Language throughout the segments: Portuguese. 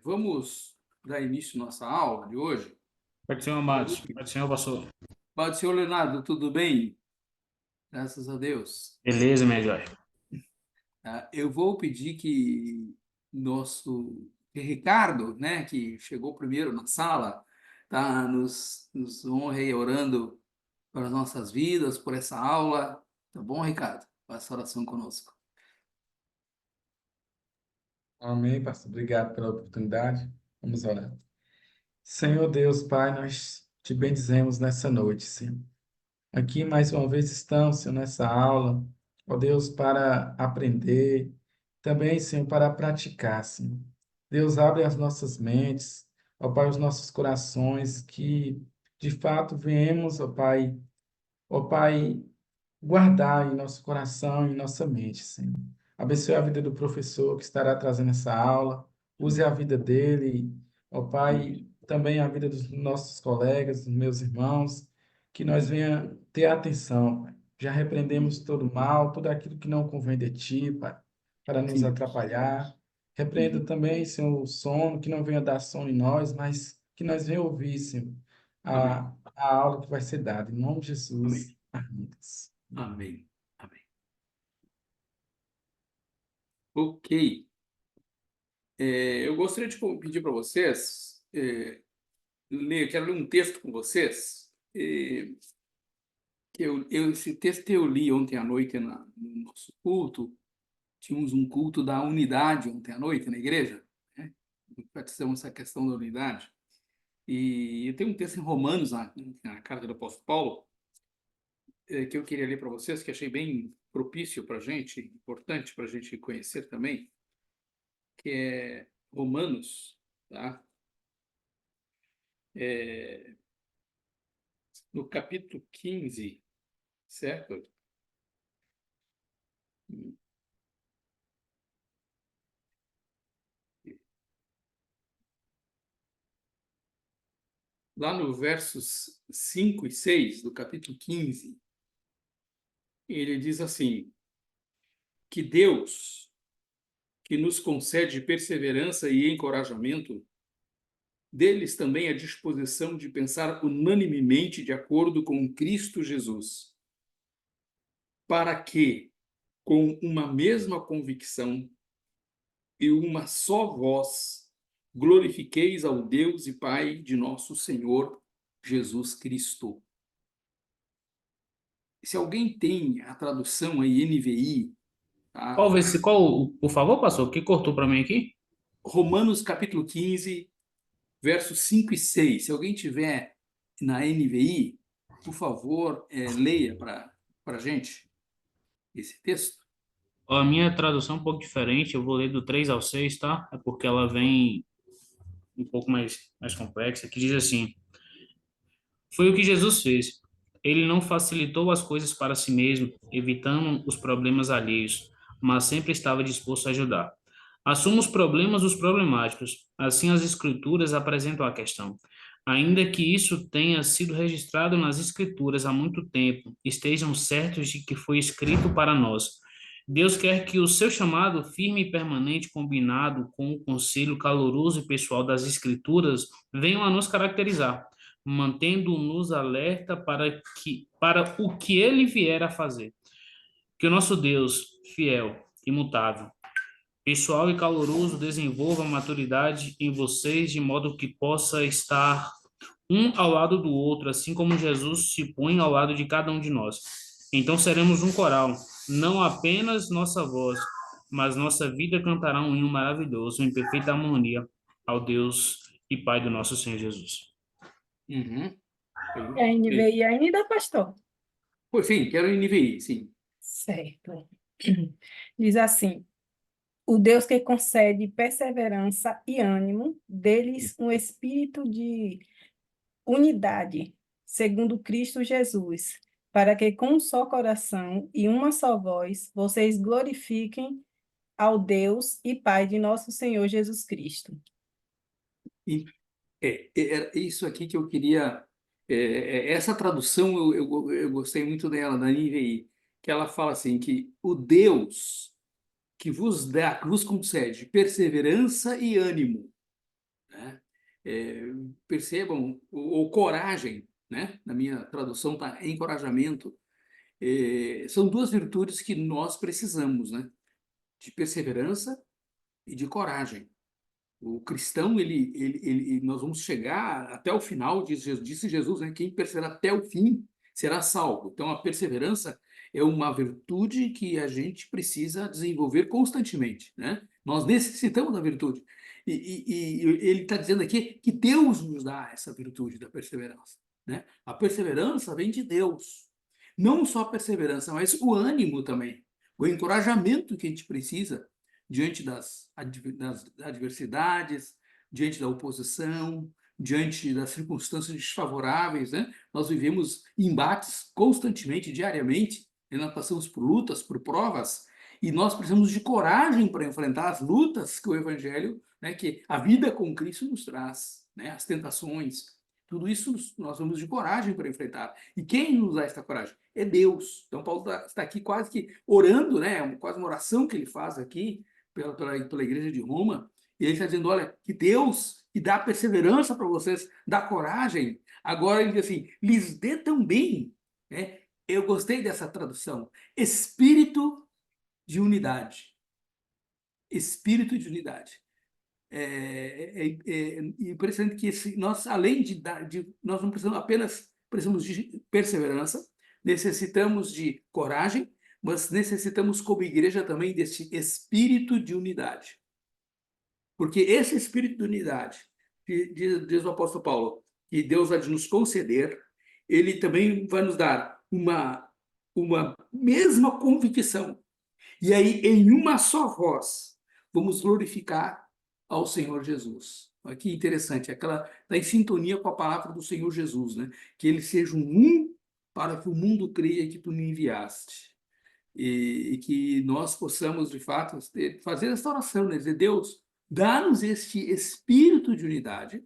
Vamos dar início à nossa aula de hoje. Pai do Senhor, amados. Pai do Senhor, pastor. Pode, senhor Leonardo, tudo bem? Graças a Deus. Beleza, minha joia. Eu vou pedir que Ricardo, né, que chegou primeiro na sala, tá, nos honre aí orando para as nossas vidas, por essa aula. Tá bom, Ricardo? Faça oração conosco. Amém, pastor. Obrigado pela oportunidade. Vamos orar. Senhor Deus, Pai, nós te bendizemos nessa noite, Senhor. Aqui mais uma vez estamos, Senhor, nessa aula, ó Deus, para aprender, também, Senhor, para praticar, Senhor. Deus, abre as nossas mentes, ó Pai, os nossos corações, que de fato venhamos, ó Pai, guardar em nosso coração e em nossa mente, Senhor. Abençoe a vida do professor que estará trazendo essa aula. Use a vida dele, ó Pai, também a vida dos nossos colegas, dos meus irmãos, que nós venha ter atenção, Pai. Já repreendemos todo mal, tudo aquilo que não convém de Ti, Pai, para nos Sim. atrapalhar. Repreenda também, Senhor, o sono, que não venha dar sono em nós, mas que nós venha ouvir, Senhor, Amém. a aula que vai ser dada. Em nome de Amém. Jesus. Amém. Amém. Amém. Ok. Eu gostaria de pedir para vocês, quero ler um texto com vocês, esse texto eu li ontem à noite no nosso culto. Tínhamos um culto da unidade ontem à noite na igreja, né? Enfatizamos essa questão da unidade. E eu tenho um texto em Romanos, na carta do apóstolo Paulo, que eu queria ler para vocês, que achei bem propício para a gente, importante para a gente conhecer também, que é Romanos, tá? É, no capítulo 15, certo? Lá no versos 5 e 6 do capítulo 15, ele diz assim, que Deus, que nos concede perseverança e encorajamento, deles também a disposição de pensar unanimemente de acordo com Cristo Jesus, para que, com uma mesma convicção e uma só voz, glorifiqueis ao Deus e Pai de nosso Senhor Jesus Cristo. Se alguém tem a tradução aí NVI, tá? Por favor, pastor, que cortou para mim aqui? Romanos capítulo 15, versos 5 e 6. Se alguém tiver na NVI, por favor, leia para a gente esse texto. A minha tradução é um pouco diferente, eu vou ler do 3 ao 6, tá? É porque ela vem um pouco mais complexa, que diz assim: Foi o que Jesus fez. Ele não facilitou as coisas para si mesmo, evitando os problemas alheios, mas sempre estava disposto a ajudar. Assuma os problemas dos problemáticos. Assim, as Escrituras apresentam a questão. Ainda que isso tenha sido registrado nas Escrituras há muito tempo, estejam certos de que foi escrito para nós. Deus quer que o seu chamado firme e permanente, combinado com o conselho caloroso e pessoal das Escrituras, venham a nos caracterizar, mantendo-nos alerta para o que ele vier a fazer. Que o nosso Deus, fiel, imutável, pessoal e caloroso, desenvolva a maturidade em vocês de modo que possa estar um ao lado do outro, assim como Jesus se põe ao lado de cada um de nós. Então seremos um coral, não apenas nossa voz, mas nossa vida cantará um hino maravilhoso em perfeita harmonia ao Deus e Pai do nosso Senhor Jesus. Uhum. É NVI ainda, pastor? Por fim, quero NVI, sim. Certo. Diz assim: o Deus que concede perseverança e ânimo, deles um espírito de unidade, segundo Cristo Jesus, para que com um só coração e uma só voz vocês glorifiquem ao Deus e Pai de nosso Senhor Jesus Cristo. E era isso aqui que eu queria. Essa tradução eu gostei muito dela, da NVI, que ela fala assim: que o Deus que vos concede perseverança e ânimo, né? Percebam, ou coragem, né? Na minha tradução está encorajamento. São duas virtudes que nós precisamos, né? De perseverança e de coragem. O cristão, nós vamos chegar até o final, disse Jesus, né? Quem perseverar até o fim será salvo. Então, a perseverança é uma virtude que a gente precisa desenvolver constantemente, né? Nós necessitamos da virtude. E ele está dizendo aqui que Deus nos dá essa virtude da perseverança, né? A perseverança vem de Deus. Não só a perseverança, mas o ânimo também, o encorajamento que a gente precisa diante das adversidades, diante da oposição, diante das circunstâncias desfavoráveis, né? Nós vivemos embates constantemente, diariamente, e nós passamos por lutas, por provas, e nós precisamos de coragem para enfrentar as lutas que o Evangelho, né, que a vida com Cristo nos traz, né? As tentações, tudo isso nós vamos de coragem para enfrentar. E quem nos dá essa coragem? É Deus. Então, Paulo está aqui quase que orando, né? Quase uma oração que ele faz aqui, pela igreja de Roma, e ele está dizendo, olha, que Deus que dá perseverança para vocês, dá coragem, agora ele diz assim, lhes dê também, né? Eu gostei dessa tradução, espírito de unidade. Espírito de unidade. É impressionante que nós, além nós não precisamos apenas precisamos de perseverança, necessitamos de coragem, mas necessitamos, como igreja, também desse espírito de unidade. Porque esse espírito de unidade, que diz o apóstolo Paulo, que Deus vai nos conceder, ele também vai nos dar uma mesma convicção. E aí, em uma só voz, vamos glorificar ao Senhor Jesus. Olha que interessante, aquela está em sintonia com a palavra do Senhor Jesus, né? Que ele seja um para que o mundo creia que tu me enviaste. E que nós possamos, de fato, fazer esta oração, né? Dizer, Deus, dá-nos este espírito de unidade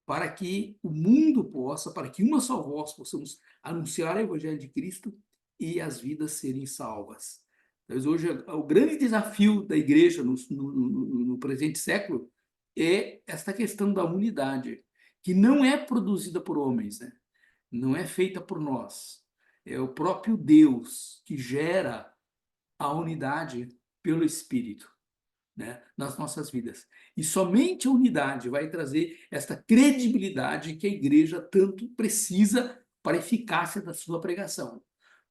para que o mundo possa, para que uma só voz possamos anunciar o Evangelho de Cristo e as vidas serem salvas. Mas hoje, o grande desafio da igreja no presente século é esta questão da unidade, que não é produzida por homens, né? Não é feita por nós. É o próprio Deus que gera a unidade pelo Espírito, né, nas nossas vidas. E somente a unidade vai trazer esta credibilidade que a igreja tanto precisa para a eficácia da sua pregação,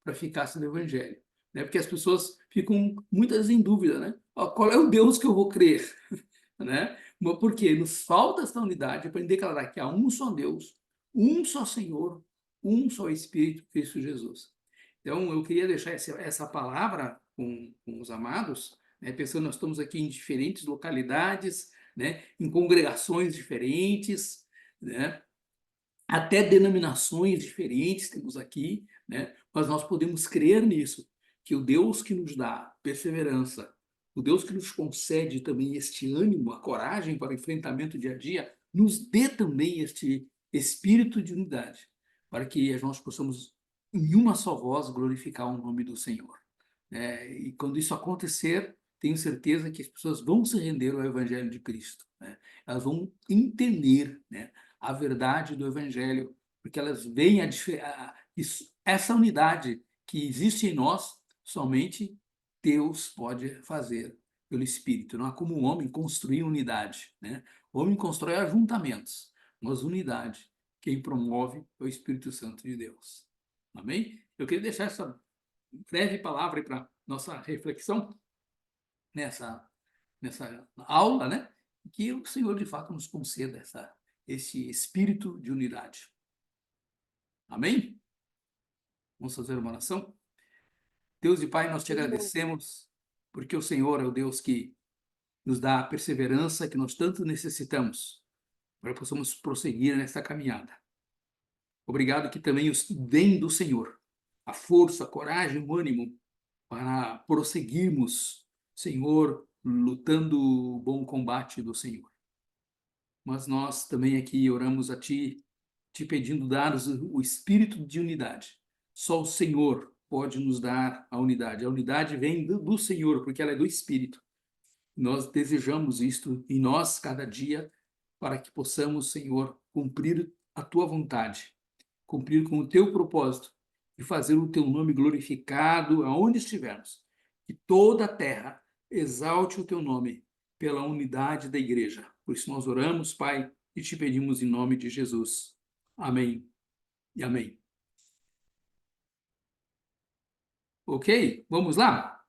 para a eficácia do Evangelho. Né? Porque as pessoas ficam muitas em dúvida, né? Qual é o Deus que eu vou crer? Né? Porque nos falta essa unidade para declarar que há um só Deus, um só Senhor, um só Espírito, Cristo Jesus. Então, eu queria deixar essa palavra com os amados, né? Pensando, nós estamos aqui em diferentes localidades, né? Em congregações diferentes, né? Até denominações diferentes temos aqui, né? Mas nós podemos crer nisso, que o Deus que nos dá perseverança, o Deus que nos concede também este ânimo, a coragem para o enfrentamento dia a dia, nos dê também este espírito de unidade, para que nós possamos, em uma só voz, glorificar o nome do Senhor. E quando isso acontecer, tenho certeza que as pessoas vão se render ao Evangelho de Cristo, né? Elas vão entender, né, a verdade do Evangelho, porque elas veem essa unidade que existe em nós, somente Deus pode fazer pelo Espírito. Não há como um homem construir unidade, né? O homem constrói ajuntamentos, mas unidade, quem promove é o Espírito Santo de Deus. Amém? Eu queria deixar essa breve palavra para nossa reflexão nessa aula, né? Que o Senhor, de fato, nos conceda esse espírito de unidade. Amém? Vamos fazer uma oração? Deus e Pai, nós te agradecemos porque o Senhor é o Deus que nos dá a perseverança que nós tanto necessitamos para que possamos prosseguir nessa caminhada. Obrigado que também vem do Senhor a força, a coragem, o ânimo para prosseguirmos, Senhor, lutando o bom combate do Senhor. Mas nós também aqui oramos a Ti, te pedindo dar-nos o espírito de unidade. Só o Senhor pode nos dar a unidade. A unidade vem do Senhor, porque ela é do Espírito. Nós desejamos isto em nós cada dia, para que possamos, Senhor, cumprir a tua vontade, cumprir com o teu propósito e fazer o teu nome glorificado aonde estivermos. Que toda a terra exalte o teu nome pela unidade da igreja. Por isso nós oramos, Pai, e te pedimos em nome de Jesus. Amém e amém. Ok? Vamos lá?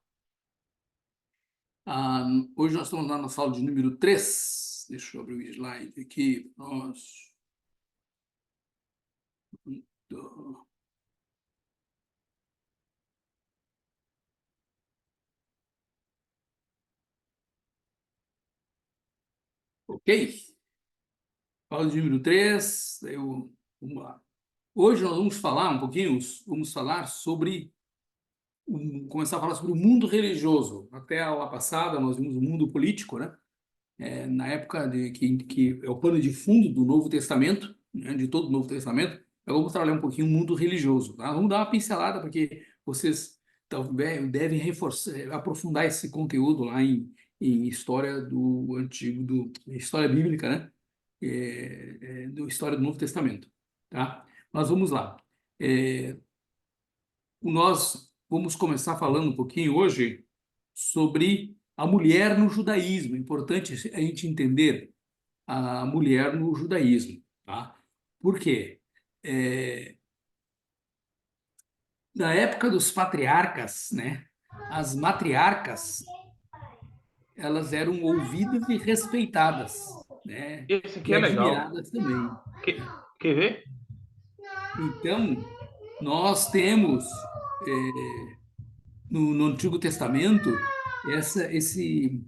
Hoje nós estamos lá na sala de número 3. Deixa eu abrir o slide aqui. Nós... Ok? Sala de número 3. Vamos lá. Hoje nós vamos falar um pouquinho, vamos falar sobre, começar a falar sobre o mundo religioso. Até a aula passada nós vimos o mundo político, né? Na época que é o pano de fundo do Novo Testamento, né, de todo o Novo Testamento, eu vou trabalhar um pouquinho o mundo religioso. Tá? Vamos dar uma pincelada, porque vocês devem reforçar, aprofundar esse conteúdo lá em história do antigo, história bíblica, né? Do história do Novo Testamento. Tá? Mas vamos lá. Nós vamos começar falando um pouquinho hoje sobre a mulher no judaísmo. É importante a gente entender a mulher no judaísmo, tá? Por quê? Na época dos patriarcas, né, as matriarcas, elas eram ouvidas e respeitadas, né, Esse aqui e é legal. admiradas também. Quer ver? Então, nós temos no Antigo Testamento esse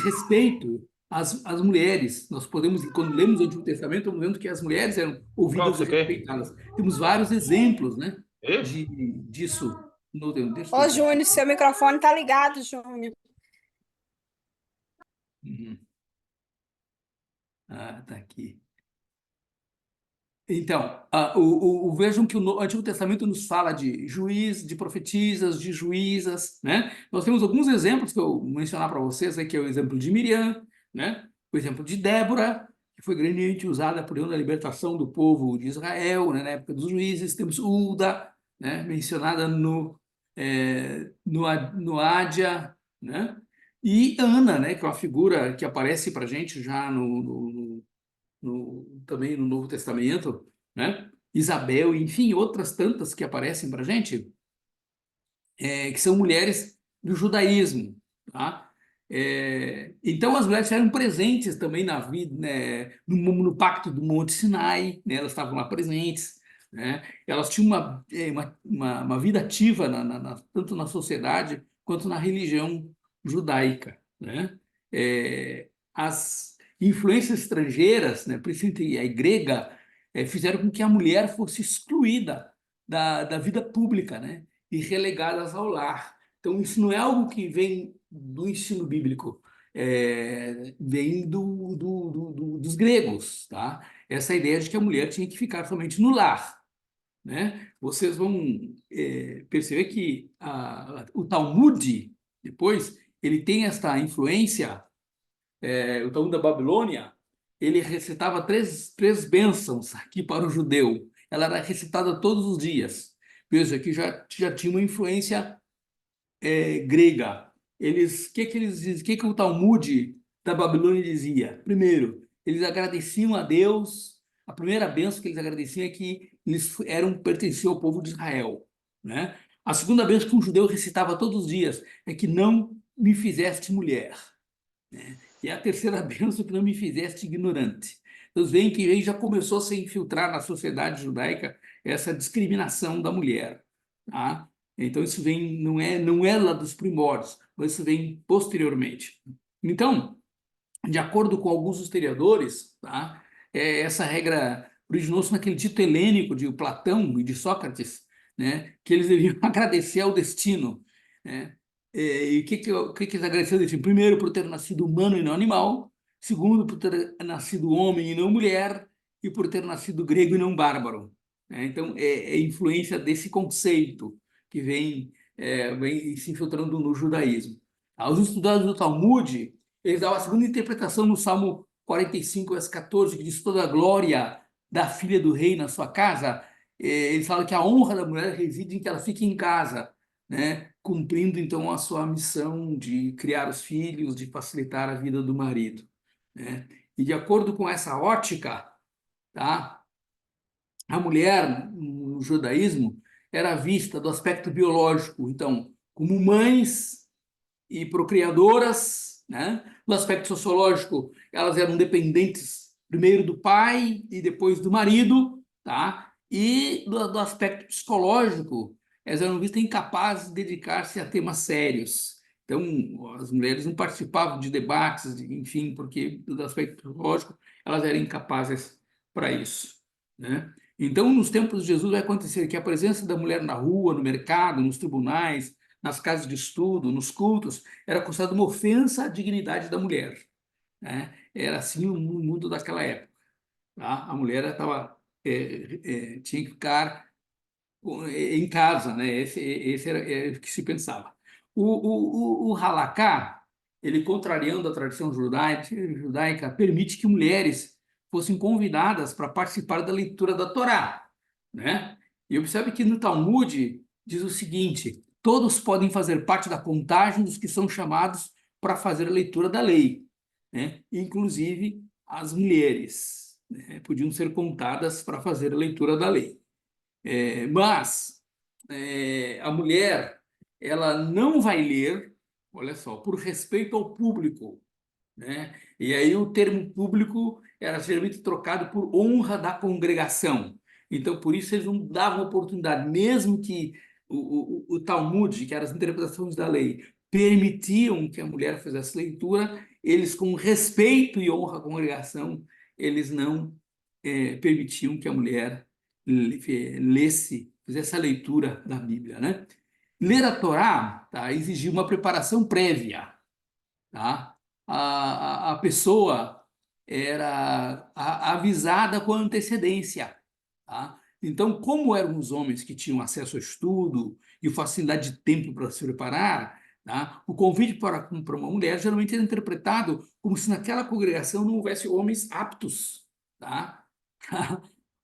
respeito às mulheres. Nós podemos, quando lemos o Antigo Testamento, estamos vendo que as mulheres eram Qual ouvidas e você quer? respeitadas. Temos vários exemplos, né, Esse? disso. Deixa eu Ô, trocar aqui. Júnior, seu microfone tá ligado, Júnior. Uhum. Tá aqui. Então, vejam que o Antigo Testamento nos fala de juiz, de profetisas, de juízas, né? Nós temos alguns exemplos que eu vou mencionar para vocês, que é o exemplo de Miriam, né? O exemplo de Débora, que foi grandemente usada por Deus na libertação do povo de Israel, né? Na época dos juízes. Temos Hulda, né? Mencionada no Ádia, né? E Ana, né? Que é uma figura que aparece para a gente já também no Novo Testamento, né? Isabel, enfim, outras tantas que aparecem para a gente, que são mulheres do judaísmo, tá? Então, as mulheres eram presentes também na vida, né? No Pacto do Monte Sinai, né? Elas estavam lá presentes, né? Elas tinham uma vida ativa, tanto na sociedade quanto na religião judaica, né? As influências estrangeiras, né? Principalmente a grega, fizeram com que a mulher fosse excluída da vida pública, né? E relegadas ao lar. Então, isso não é algo que vem do ensino bíblico, vem dos gregos, tá? Essa ideia de que a mulher tinha que ficar somente no lar, né? Vocês vão perceber que o Talmud, depois, ele tem esta influência, o Talmud da Babilônia, ele recitava três bênçãos aqui para o judeu. Ela era recitada todos os dias. Veja que já tinha uma influência grega. Que o Talmud da Babilônia dizia? Primeiro, eles agradeciam a Deus. A primeira bênção que eles agradeciam é que eles pertenciam ao povo de Israel, né? A segunda bênção que um judeu recitava todos os dias é que não me fizeste mulher, né? E a terceira bênção que não me fizeste ignorante. Então, veem que aí já começou a se infiltrar na sociedade judaica essa discriminação da mulher, tá? Então, isso vem, não é lá dos primórdios, mas isso vem posteriormente. Então, de acordo com alguns historiadores, tá? Essa regra originou-se naquele dito helênico de Platão e de Sócrates, né? Que eles deviam agradecer ao destino, né? E o que eles agradeceram ao destino? Primeiro, por ter nascido humano e não animal. Segundo, por ter nascido homem e não mulher. E por ter nascido grego e não bárbaro, né? Então, é influência desse conceito. que vem se infiltrando no judaísmo. Os estudiosos do Talmud, eles dão a segunda interpretação no Salmo 45, verso 14, que diz: toda a glória da filha do rei na sua casa. Eles falam que a honra da mulher reside em que ela fique em casa, né? Cumprindo então a sua missão de criar os filhos, de facilitar a vida do marido, né? E de acordo com essa ótica, tá? A mulher no judaísmo era vista do aspecto biológico, então, como mães e procriadoras, né? No aspecto sociológico, elas eram dependentes primeiro do pai e depois do marido, tá? E do aspecto psicológico, elas eram vistas incapazes de dedicar-se a temas sérios. Então, as mulheres não participavam de debates, enfim, porque do aspecto psicológico elas eram incapazes para isso, né? Então, nos tempos de Jesus vai acontecer que a presença da mulher na rua, no mercado, nos tribunais, nas casas de estudo, nos cultos, era considerado uma ofensa à dignidade da mulher, né? Era assim o mundo daquela época, tá? A mulher tinha que ficar em casa, né? Esse era o que se pensava. O Halaká, ele contrariando a tradição judaica, permite que mulheres fossem convidadas para participar da leitura da Torá, né? E observe que no Talmud diz o seguinte: todos podem fazer parte da contagem dos que são chamados para fazer a leitura da lei, né? Inclusive as mulheres, né? Podiam ser contadas para fazer a leitura da lei. Mas a mulher, ela não vai ler, olha só, por respeito ao público, né? E aí o termo público era geralmente trocado por honra da congregação. Então, por isso eles não davam oportunidade, mesmo que o Talmud, que eram as interpretações da lei, permitiam que a mulher fizesse leitura, eles, com respeito e honra à congregação, eles não permitiam que a mulher lesse, fizesse a leitura da Bíblia, né? Ler a Torá, tá, exigia uma preparação prévia, tá? A pessoa era avisada com antecedência, tá? Então, como eram os homens que tinham acesso ao estudo e facilidade de tempo para se preparar, tá? O convite para uma mulher geralmente era interpretado como se naquela congregação não houvesse homens aptos, tá?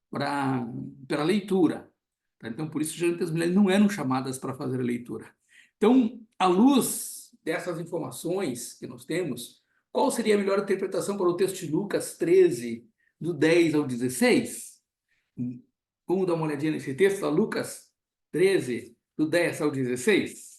para a leitura. Tá? Então, por isso, geralmente as mulheres não eram chamadas para fazer a leitura. Então, à luz dessas informações que nós temos, qual seria a melhor interpretação para o texto de Lucas 13, do 10 ao 16? Vamos dar uma olhadinha nesse texto, Lucas 13, do 10 ao 16?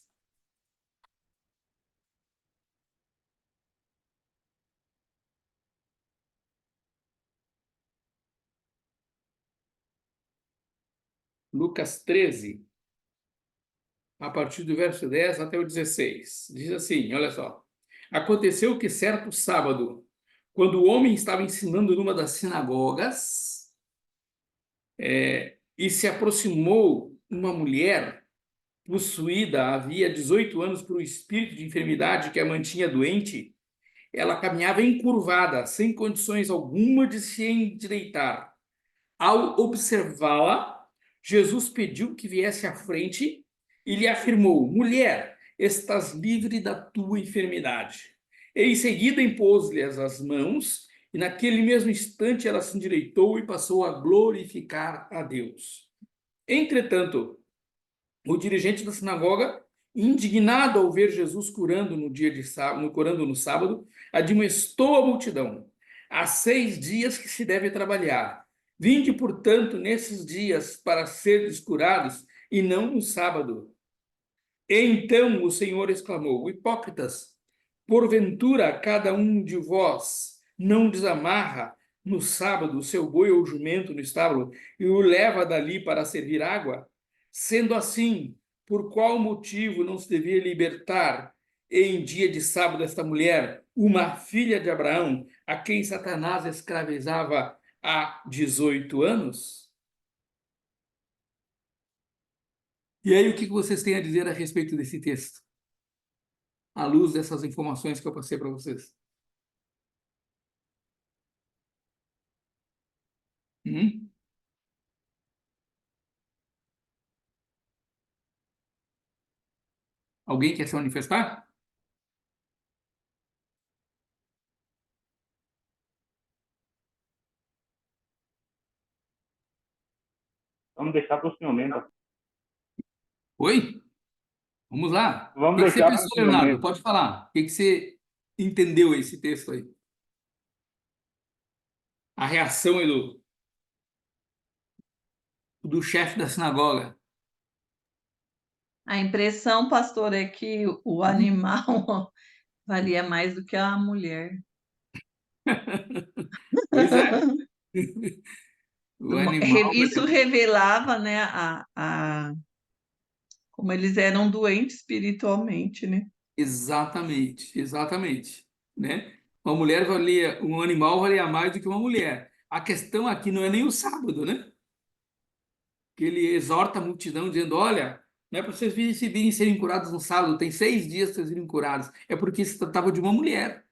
Lucas 13, a partir do verso 10 até o 16. Diz assim, olha só. Aconteceu que certo sábado, quando o homem estava ensinando numa das sinagogas, e se aproximou uma mulher possuída havia 18 anos por um espírito de enfermidade que a mantinha doente, ela caminhava encurvada, sem condições alguma de se endireitar. Ao observá-la, Jesus pediu que viesse à frente e lhe afirmou: mulher, estás livre da tua enfermidade. E em seguida impôs-lhe as mãos, e naquele mesmo instante ela se endireitou e passou a glorificar a Deus. Entretanto, o dirigente da sinagoga, indignado ao ver Jesus curando no dia de sábado, curando no sábado, admoestou a multidão: há 6 dias que se deve trabalhar. Vinde, portanto, nesses dias para seres curados, e não no sábado. E então o Senhor exclamou: hipócritas, porventura cada um de vós não desamarra no sábado o seu boi ou jumento no estábulo e o leva dali para servir água? Sendo assim, por qual motivo não se devia libertar em dia de sábado esta mulher, uma filha de Abraão, a quem Satanás escravizava há 18 anos? E aí, o que vocês têm a dizer a respeito desse texto, à luz dessas informações que eu passei para vocês? Hum? Alguém quer se manifestar? Vamos deixar para o senhor mesmo. Oi? Vamos lá. O Vamos que que você deixar para o pensou, senhor Leonardo? mesmo. Pode falar. O que que você entendeu esse texto aí? A reação aí do chefe da sinagoga. A impressão, pastor, é que o animal valia mais do que a mulher. Pois é. O animal. Isso revelava, né, como eles eram doentes espiritualmente, né? Exatamente, exatamente, né? Um animal valia mais do que uma mulher. A questão aqui não é nem o sábado, né? Que ele exorta a multidão dizendo, olha, não é para vocês virem serem curados no sábado, tem 6 dias para vocês serem curados. É porque se tratava de uma mulher,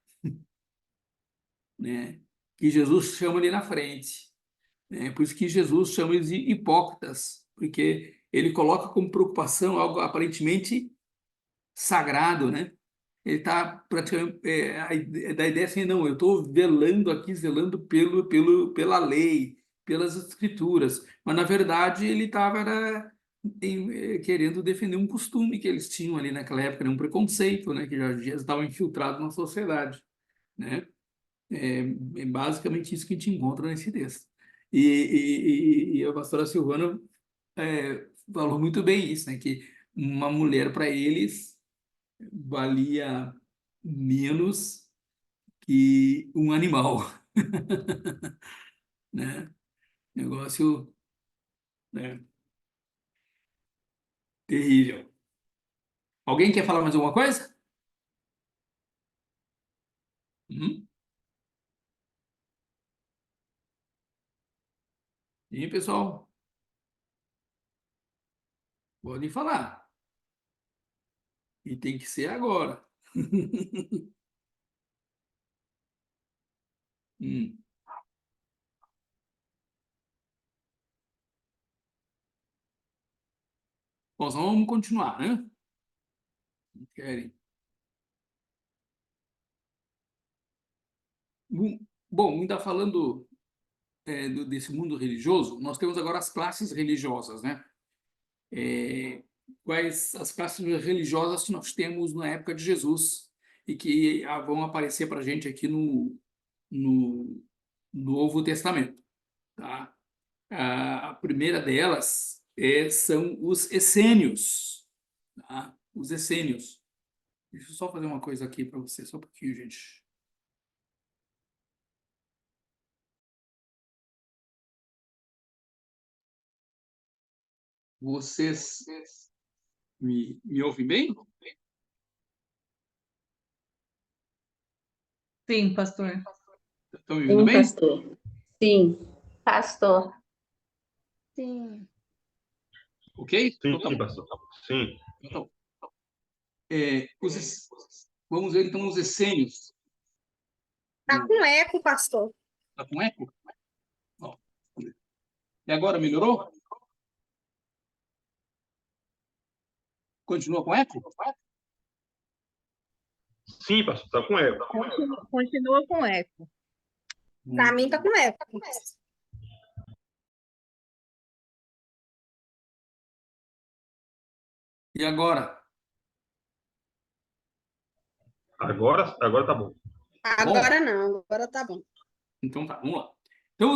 né? Que Jesus chama ali na frente, né? Por isso que Jesus chama eles de hipócritas, porque ele coloca como preocupação algo aparentemente sagrado, né? Ele está praticamente da ideia assim, não, eu estou velando aqui, zelando pela lei, pelas escrituras, mas na verdade ele estava querendo defender um costume que eles tinham ali naquela época, né? Um preconceito, né? Que já estava infiltrado na sociedade, né? É basicamente isso que a gente encontra nesse texto. E a pastora Silvana falou muito bem isso, né? Que uma mulher para eles valia menos que um animal, né? Negócio, né, terrível. Alguém quer falar mais alguma coisa? Hum? E aí, pessoal? Podem falar. E tem que ser agora. Hum. Bom, então vamos continuar, né? Querem. Bom, ainda falando desse mundo religioso, nós temos agora as classes religiosas, né? Quais as classes religiosas que nós temos na época de Jesus e que vão aparecer para a gente aqui no Novo Testamento, tá? A primeira delas são os essênios, tá? Os essênios. Deixa eu só fazer uma coisa aqui para você, só um pouquinho, gente. Vocês me ouvem bem? Sim, pastor. Estão me ouvindo Sim, bem? pastor. Sim, pastor. Sim. Ok? Sim, Então, tá bom. pastor. Sim. Então, vamos ver então os essênios. Tá com eco, pastor. Tá com eco? Ó. E agora melhorou? Continua com eco? Sim, pastor. Está com eco. Continua com eco. Pra mim tá com eco. E agora? Agora tá bom. Agora não, agora tá bom. Então tá, vamos lá. Então,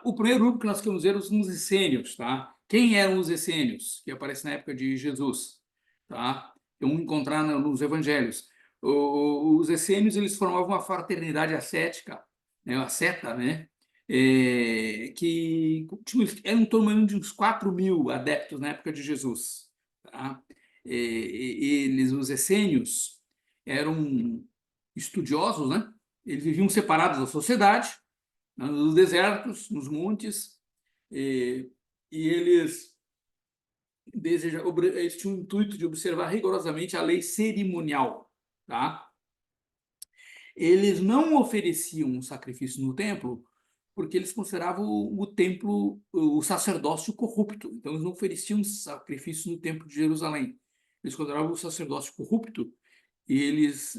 o primeiro grupo que nós queremos ver são os essênios, tá? Quem eram os essênios que aparecem na época de Jesus, tá? Vamos encontrar nos evangelhos. Os essênios, eles formavam uma fraternidade ascética, né? Uma seta, né? Que eram em torno de uns 4.000 adeptos na época de Jesus, tá? Os essênios, eram estudiosos, né? Eles viviam separados da sociedade, nos desertos, nos montes, e eles tinham o intuito de observar rigorosamente a lei cerimonial, tá? Eles não ofereciam um sacrifício no templo porque eles consideravam o templo, o sacerdócio corrupto. Então, eles não ofereciam sacrifício no templo de Jerusalém. eles consideravam o sacerdócio corrupto e eles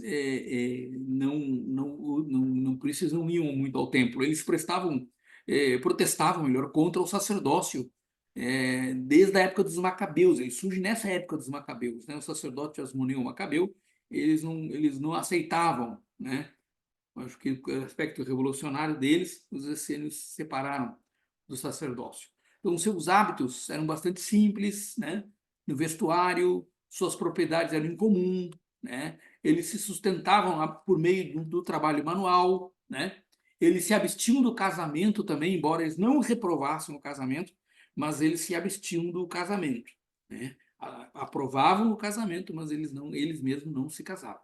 por isso eles não iam muito ao templo. Eles protestavam, melhor, contra o sacerdócio desde a época dos Macabeus. Ele surge nessa época dos Macabeus, né? O sacerdote Asmoneu Macabeu, eles não aceitavam, né? Acho que o aspecto revolucionário deles, os essênios se separaram do sacerdócio. Então, seus hábitos eram bastante simples, né? No vestuário, suas propriedades eram incomum, né? Eles se sustentavam por meio do trabalho manual, né? Eles se abstiam do casamento também, embora eles não reprovassem o casamento, mas eles se abstiam do casamento, né? Aprovavam o casamento, mas eles mesmos não se casavam,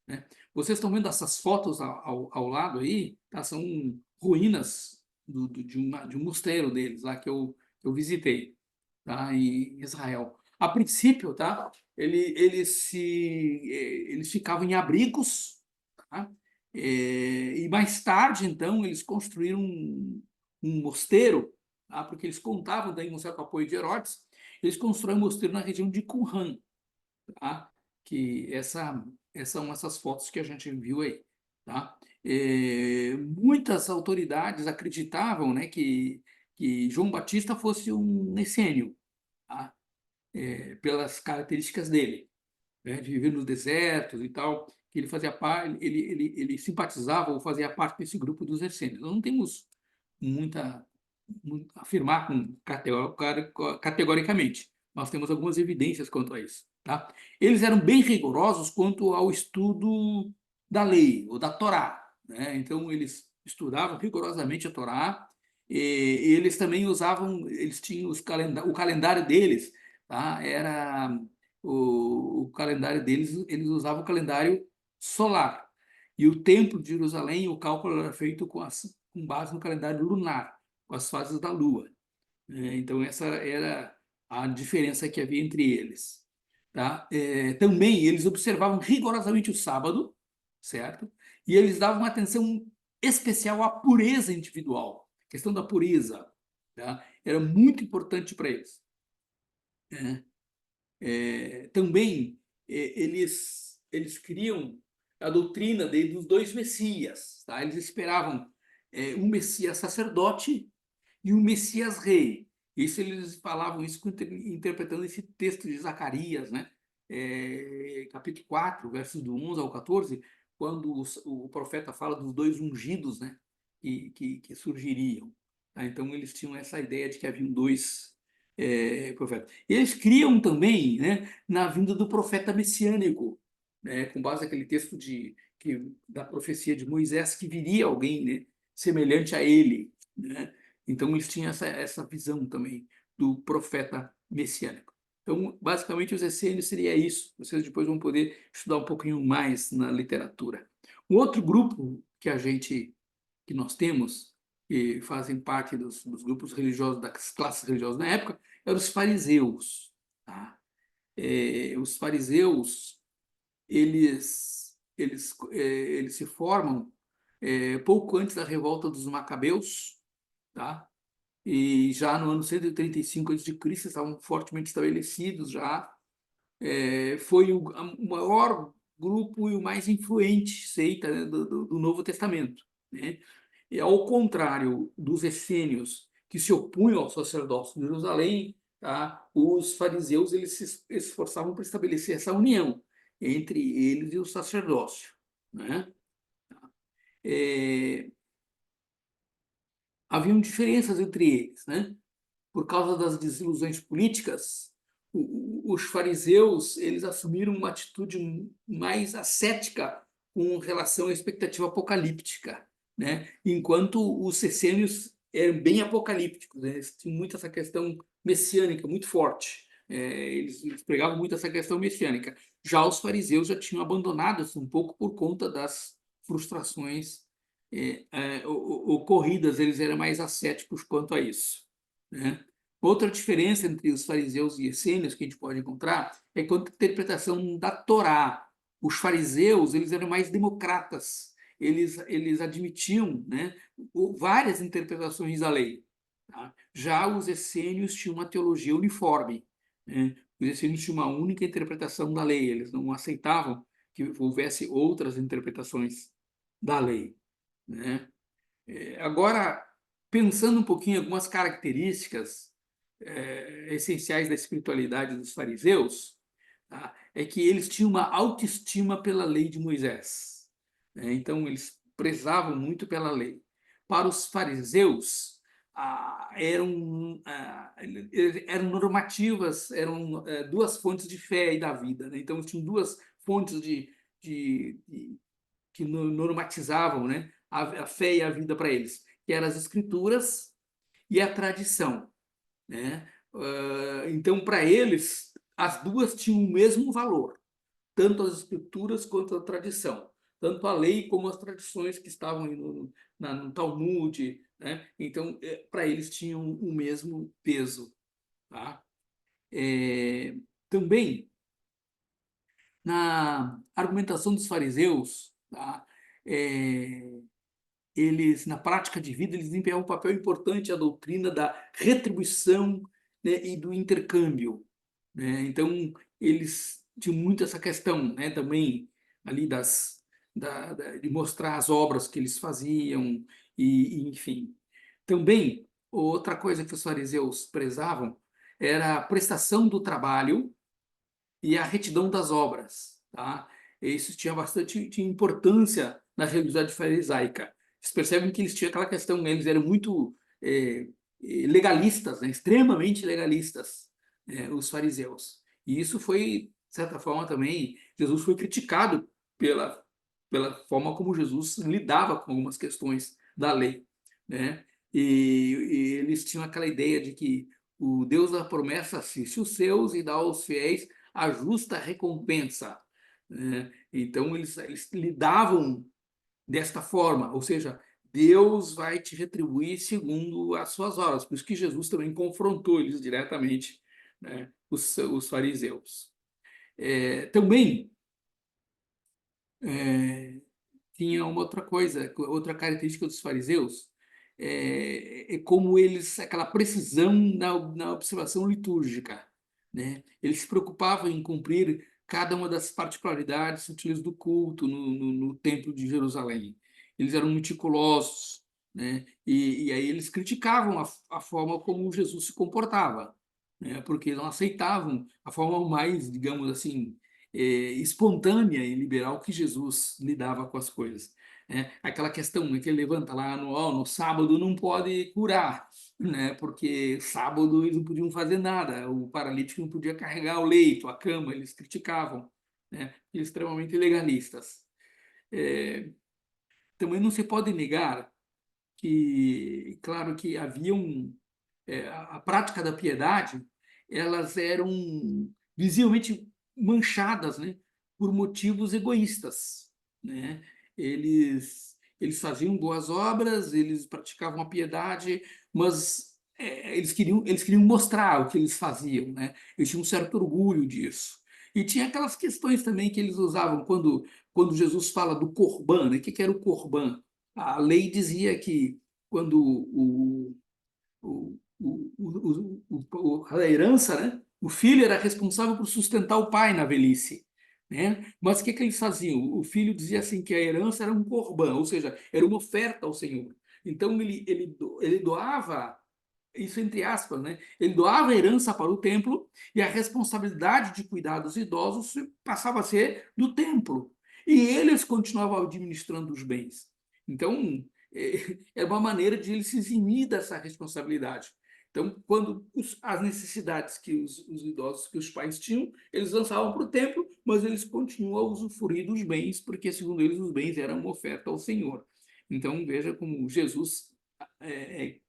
né? Vocês estão vendo essas fotos ao lado aí, tá? São ruínas de um mosteiro deles lá que eu visitei, tá? Em Israel. A princípio, tá? Eles ficavam em abrigos, tá? E mais tarde, então, eles construíram um mosteiro, tá? Porque eles contavam daí com um certo apoio de Herodes. Eles construíram um mosteiro na região de Qumran, tá? Que são essas fotos que a gente viu aí, tá? Muitas autoridades acreditavam, né, que João Batista fosse um essênio, tá? Pelas características dele, né, de viver nos desertos e tal, que ele fazia parte, ele simpatizava ou fazia parte desse grupo dos essênios. Nós não temos muita afirmar categoricamente. Nós temos algumas evidências quanto a isso, tá? Eles eram bem rigorosos quanto ao estudo da lei, ou da Torá, né? Então, eles estudavam rigorosamente a Torá, e eles também usavam, eles tinham o calendário deles, tá? Era o calendário deles, eles usavam o calendário solar. E o Templo de Jerusalém, o cálculo era feito com base no calendário lunar, com as fases da Lua, né? Então, essa era a diferença que havia entre eles, tá? Também, eles observavam rigorosamente o sábado, certo? E eles davam uma atenção especial à pureza individual. A questão da pureza, tá? Era muito importante para eles, né? Também, eles criam a doutrina dos dois Messias, tá? Eles esperavam um Messias sacerdote e o Messias rei. Isso eles falavam isso interpretando esse texto de Zacarias, né? Capítulo 4, versos do 11 ao 14, quando o profeta fala dos dois ungidos, né? Que surgiriam, tá? Então, eles tinham essa ideia de que haviam dois profetas. E eles criam também, né, na vinda do profeta messiânico, né, com base naquele texto da profecia de Moisés, que viria alguém, né, semelhante a ele, né? Então, eles tinham essa visão também do profeta messiânico. Então, basicamente, os essênios seria isso. Vocês depois vão poder estudar um pouquinho mais na literatura. Um outro grupo que nós temos, que fazem parte dos grupos religiosos, das classes religiosas na época, eram os fariseus, tá? Os fariseus, eles se formam pouco antes da revolta dos Macabeus, tá? E já no ano 135 a.C. estavam fortemente estabelecidos já. Foi o maior grupo e o mais influente seita, né, do Novo Testamento, né? E ao contrário dos essênios, que se opunham ao sacerdócio de Jerusalém, tá? Os fariseus eles se esforçavam para estabelecer essa união entre eles e o sacerdócio, né? Haviam diferenças entre eles, né? Por causa das desilusões políticas, os fariseus eles assumiram uma atitude mais ascética com relação à expectativa apocalíptica, né? Enquanto os essênios eram bem apocalípticos, né? Eles tinham muito essa questão messiânica, muito forte. Eles pregavam muito essa questão messiânica. Já os fariseus já tinham abandonado isso um pouco por conta das frustrações ocorridas, eles eram mais ascéticos quanto a isso, né? Outra diferença entre os fariseus e essênios que a gente pode encontrar é quanto à interpretação da Torá. Os fariseus eles eram mais democratas, eles admitiam, né, várias interpretações da lei, tá? Já os essênios tinham uma teologia uniforme, né? Os essênios tinham uma única interpretação da lei, eles não aceitavam que houvesse outras interpretações da lei, né? Agora, pensando um pouquinho em algumas características essenciais da espiritualidade dos fariseus, tá? É que eles tinham uma autoestima pela lei de Moisés, né? Então, eles prezavam muito pela lei. Para os fariseus, eram normativas, eram duas fontes de fé e da vida, né? Então, tinham duas fontes que normatizavam, né, a fé e a vida para eles, que eram as escrituras e a tradição, né? Então, para eles, as duas tinham o mesmo valor, tanto as escrituras quanto a tradição, tanto a lei como as tradições que estavam no Talmud, né? Então, para eles tinham o mesmo peso, tá? Também na argumentação dos fariseus, tá? Eles, na prática de vida, eles desempenhavam um papel importante a doutrina da retribuição, né, e do intercâmbio, né? Então, eles tinham muito essa questão, né, também ali de mostrar as obras que eles faziam, enfim. Também, outra coisa que os fariseus prezavam era a prestação do trabalho e a retidão das obras, tá? Isso tinha importância na religiosidade farisaica. Vocês percebem que eles tinham aquela questão, né? Eles eram muito legalistas, né? Extremamente legalistas, os fariseus. E isso foi, de certa forma, também, Jesus foi criticado pela forma como Jesus lidava com algumas questões da lei, né? E eles tinham aquela ideia de que o Deus da promessa assiste os seus e dá aos fiéis a justa recompensa, né? Então, eles lidavam desta forma, ou seja, Deus vai te retribuir segundo as suas obras. Por isso que Jesus também confrontou eles diretamente, né, os fariseus. Também tinha uma outra coisa, outra característica dos fariseus, como eles, aquela precisão na observação litúrgica, né? Eles se preocupavam em cumprir cada uma das particularidades sutis do culto no Templo de Jerusalém. Eles eram meticulosos, né? E aí eles criticavam a forma como Jesus se comportava, né? Porque não aceitavam a forma mais, digamos assim, espontânea e liberal que Jesus lidava com as coisas, né? Aquela questão, né, que ele levanta lá no sábado não pode curar, né? Porque sábado eles não podiam fazer nada, o paralítico não podia carregar o leito, a cama, eles criticavam, né? Extremamente legalistas. Também não se pode negar que, claro, que haviam a prática da piedade, elas eram visivelmente manchadas, né, por motivos egoístas, né? Eles faziam boas obras, eles praticavam a piedade, mas eles queriam mostrar o que eles faziam, né? Eles tinham um certo orgulho disso. E tinha aquelas questões também que eles usavam quando Jesus fala do corban, né? O que era o corban? A lei dizia que quando a herança, né? O filho era responsável por sustentar o pai na velhice, né? Mas o que eles faziam? O filho dizia assim que a herança era um corban, ou seja, era uma oferta ao Senhor. Então ele doava, isso entre aspas, né? Ele doava a herança para o templo e a responsabilidade de cuidar dos idosos passava a ser do templo. E eles continuavam administrando os bens. Então, é uma maneira de ele se eximir dessa responsabilidade. Então, quando as necessidades que os idosos, que os pais tinham, eles lançavam para o templo, mas eles continuam a usufruir dos bens, porque, segundo eles, os bens eram uma oferta ao Senhor. Então, veja como Jesus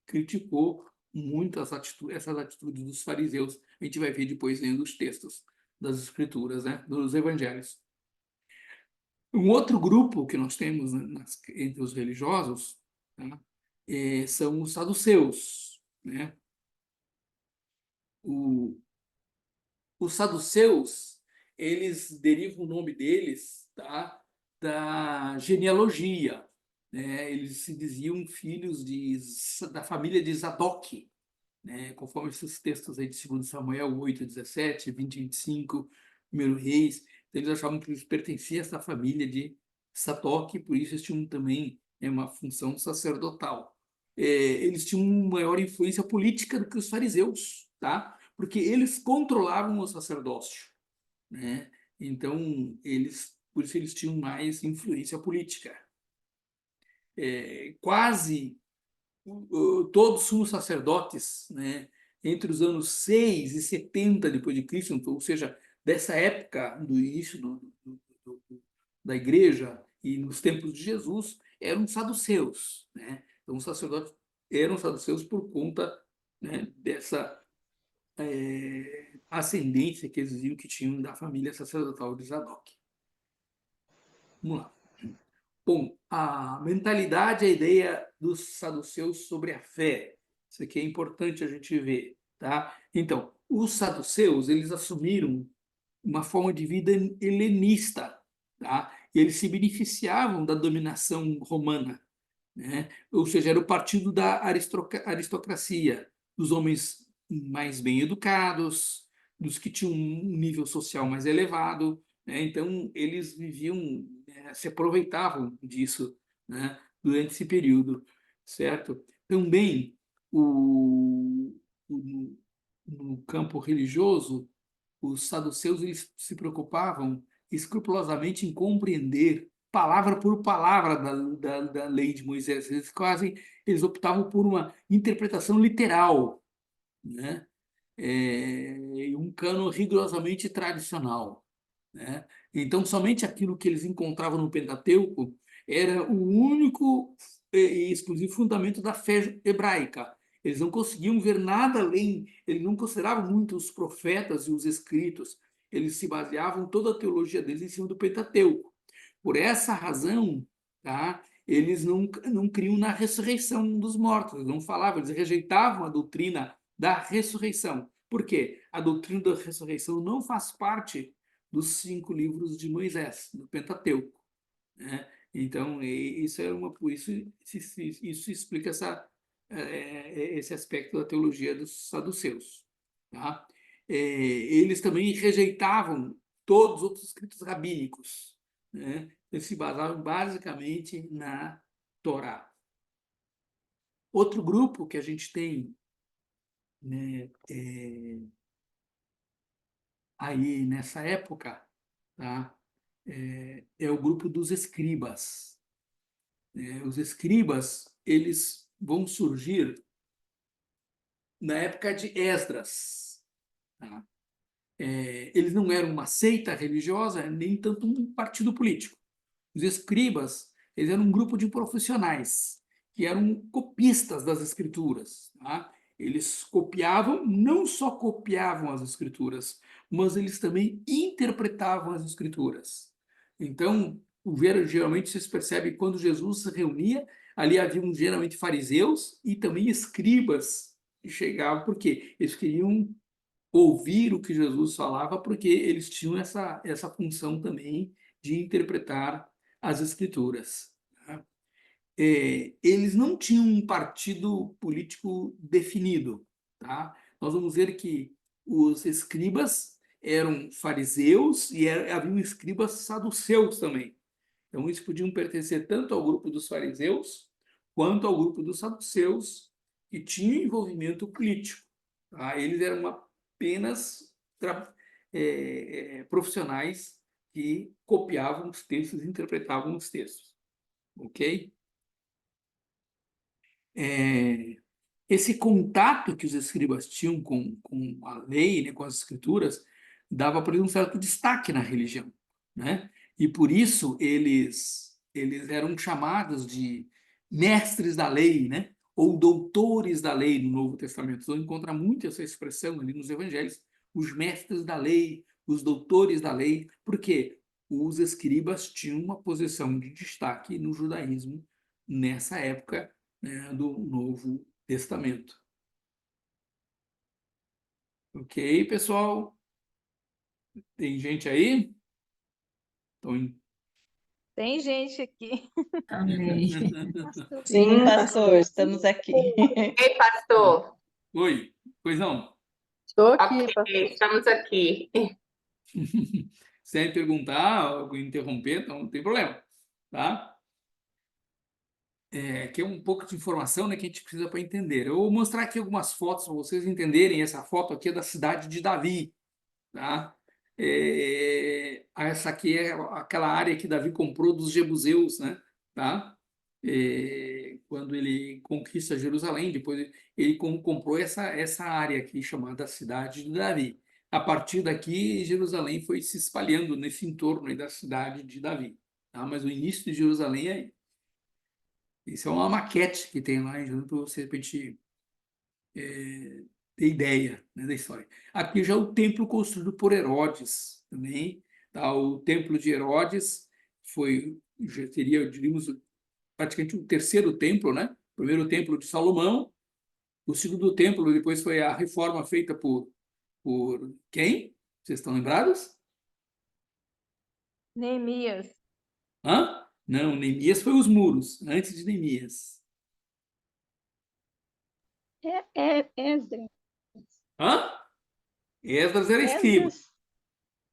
criticou muito essas atitudes dos fariseus. A gente vai ver depois lendo os textos das Escrituras, né, dos Evangelhos. Um outro grupo que nós temos, né, entre os religiosos, tá, são os saduceus, né? Os saduceus, eles derivam o nome deles, tá, da genealogia, né? Eles se diziam filhos da família de Zadok, né? Conforme esses textos aí de 2 Samuel 8:17, 20:25, 1 Reis, eles achavam que eles pertenciam a essa família de Sadoc, por isso eles tinham também uma função sacerdotal. Eles tinham maior influência política do que os fariseus, tá? Porque eles controlavam o sacerdócio, né? Então, por isso eles tinham mais influência política. Quase todos os sumos sacerdotes, né, entre os anos 6 e 70 depois de Cristo, então, ou seja, dessa época do início da igreja e nos tempos de Jesus, eram saduceus, né? Então os sacerdotes eram saduceus por conta, né, dessa ascendência que eles diziam que tinham da família sacerdotal de Zadok. Vamos lá. Bom, a mentalidade, a ideia dos saduceus sobre a fé. Isso aqui é importante a gente ver, tá? Então, os saduceus, eles assumiram uma forma de vida helenista, tá? E eles se beneficiavam da dominação romana, né? Ou seja, era o partido da aristocracia, dos homens mais bem educados, dos que tinham um nível social mais elevado, né? Então, eles viviam, se aproveitavam disso, né, durante esse período, certo? Também, no campo religioso, os saduceus eles se preocupavam escrupulosamente em compreender palavra por palavra da lei de Moisés. Eles optavam por uma interpretação literal, né? E um cânon rigorosamente tradicional, né? Então, somente aquilo que eles encontravam no Pentateuco era o único e exclusivo fundamento da fé hebraica. Eles não conseguiam ver nada além, eles não consideravam muito os profetas e os escritos, eles se baseavam toda a teologia deles em cima do Pentateuco. Por essa razão, tá, eles não criam na ressurreição dos mortos, eles não falavam, eles rejeitavam a doutrina da ressurreição. Por quê? A doutrina da ressurreição não faz parte dos 5 livros de Moisés, do Pentateuco, né? Então, isso explica esse aspecto da teologia dos saduceus, tá? Eles também rejeitavam todos os outros escritos rabínicos, né? Eles se basavam basicamente na Torá. Outro grupo que a gente tem, né, aí nessa época, tá? É o grupo dos escribas. Os escribas, eles vão surgir na época de Esdras, tá? Eles não eram uma seita religiosa, nem tanto um partido político. Os escribas, eles eram um grupo de profissionais que eram copistas das escrituras, tá? Eles copiavam, não só copiavam as escrituras, mas eles também interpretavam as escrituras. Então, geralmente se percebe que quando Jesus se reunia, ali haviam geralmente fariseus e também escribas que chegavam, porque eles queriam ouvir o que Jesus falava, porque eles tinham essa função também de interpretar as escrituras, tá? Eles não tinham um partido político definido, tá? Nós vamos ver que os escribas eram fariseus e haviam escribas saduceus também. Então, eles podiam pertencer tanto ao grupo dos fariseus quanto ao grupo dos saduceus, que tinham envolvimento político, tá? Eles eram apenas profissionais que copiavam os textos e interpretavam os textos, ok? Esse contato que os escribas tinham com a lei, né, com as escrituras, dava para eles um certo destaque na religião, né? E por isso eles eram chamados de mestres da lei, né? Ou doutores da lei no Novo Testamento. Você encontra muito essa expressão ali nos evangelhos, os mestres da lei, os doutores da lei, porque os escribas tinham uma posição de destaque no judaísmo nessa época, né, do Novo Testamento. Ok, pessoal? Tem gente aí? Tem gente aqui. Sim, pastor, estamos aqui. Ei, pastor, Oi. Pois não. Estou aqui, pastor. Estamos aqui. Sem perguntar, ou interromper, então não tem problema, tá? Que é um pouco de informação, né, que a gente precisa para entender. Eu vou mostrar aqui algumas fotos para vocês entenderem. Essa foto aqui é da cidade de Davi, tá? Essa aqui é aquela área que Davi comprou dos jebuseus, né? Tá? Quando ele conquista Jerusalém, depois ele comprou essa área aqui chamada cidade de Davi. A partir daqui, Jerusalém foi se espalhando nesse entorno aí da cidade de Davi, tá? Mas o início de Jerusalém é aí. Isso é uma maquete que tem lá em Jerusalém para você, de repente, ter ideia, né, da história. Aqui já é o templo construído por Herodes também, tá? O templo de Herodes já seria, diríamos, praticamente o terceiro templo, né? O primeiro templo de Salomão, o segundo templo depois foi a reforma feita por quem? Vocês estão lembrados? Neemias. Hã? Não, Neemias foi os muros, antes de Neemias. Esdras. Hã? Esdras era escriba. Esdras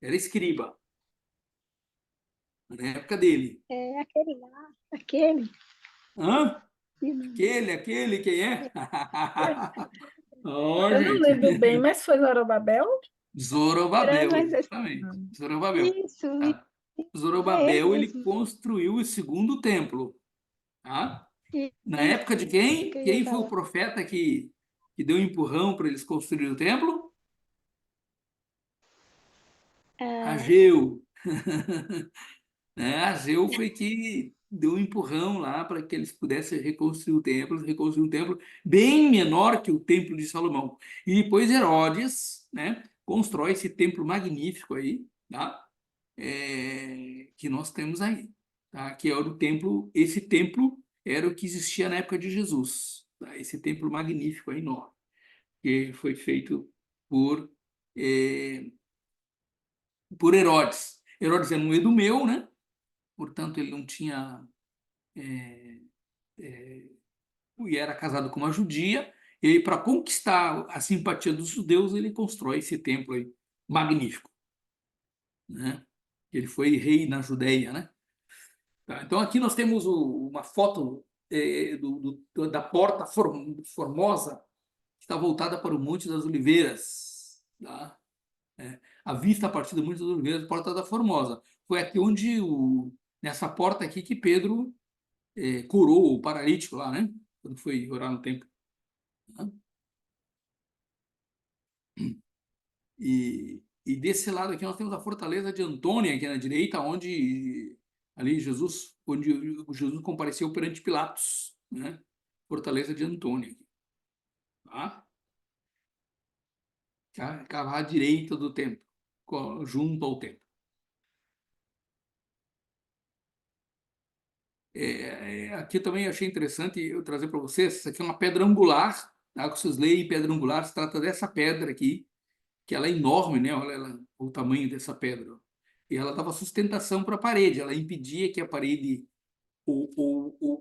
Era escriba, na época dele. é aquele lá, aquele. Hã? Sim. Aquele, quem é? Ó, Eu não gente. lembro bem, mas foi Zorobabel? Zorobabel, Mas exatamente. Zorobabel. isso, Tá? é ele Zorobabel, ele mesmo. construiu o segundo templo. Tá? Na Isso, época de isso quem? que eu ia Quem foi o falar. profeta que deu um empurrão para eles construírem o templo? Ah, Ageu. Né? Ageu foi que deu um empurrão lá para que eles pudessem reconstruir um templo bem menor que o templo de Salomão. E depois Herodes, né, constrói esse templo magnífico aí, tá? Que nós temos aí, tá? Que era o templo, esse templo era o que existia na época de Jesus, tá? Esse templo magnífico aí, enorme, que foi feito por, eh, por Herodes. Herodes era um idumeu, né? Portanto, ele não tinha e era casado com uma judia, e para conquistar a simpatia dos judeus, ele constrói esse templo aí, magnífico, né? Ele foi rei na Judéia, né? Tá, então aqui nós temos uma foto da porta formosa, que está voltada para o Monte das Oliveiras, tá? A vista a partir do Monte das Oliveiras, Porta da Formosa. Foi aqui onde, nessa porta aqui, que Pedro curou o paralítico lá, né? Quando foi orar no templo. Né? E desse lado aqui nós temos a fortaleza de Antônia, aqui na direita, onde Jesus compareceu perante Pilatos, né? Fortaleza de Antônia, tá? Ficava à direita do templo, junto ao templo. Aqui também achei interessante eu trazer para vocês, isso aqui é uma pedra angular, tá? Que vocês leem pedra angular, se trata dessa pedra aqui, que ela é enorme, né? Olha o tamanho dessa pedra. E ela dava sustentação para a parede, ela impedia que a parede ou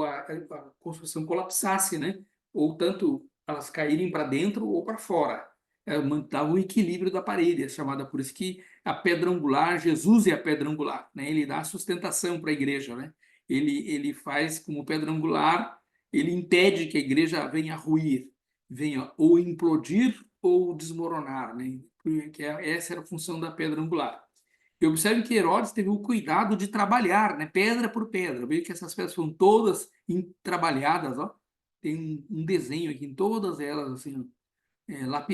a construção colapsasse, né? Ou tanto elas caírem para dentro ou para fora. Ela mantava o equilíbrio da parede, é chamada por isso que a pedra angular, Jesus é a pedra angular, né? Ele dá sustentação para a igreja, né? Ele faz como pedra angular, ele impede que a igreja venha a ruir, venha ou implodir ou desmoronar, né? Essa era a função da pedra angular. E observe que Herodes teve o cuidado de trabalhar, né, pedra por pedra. Veja que essas pedras foram todas trabalhadas, ó. Tem um desenho aqui em todas elas, assim,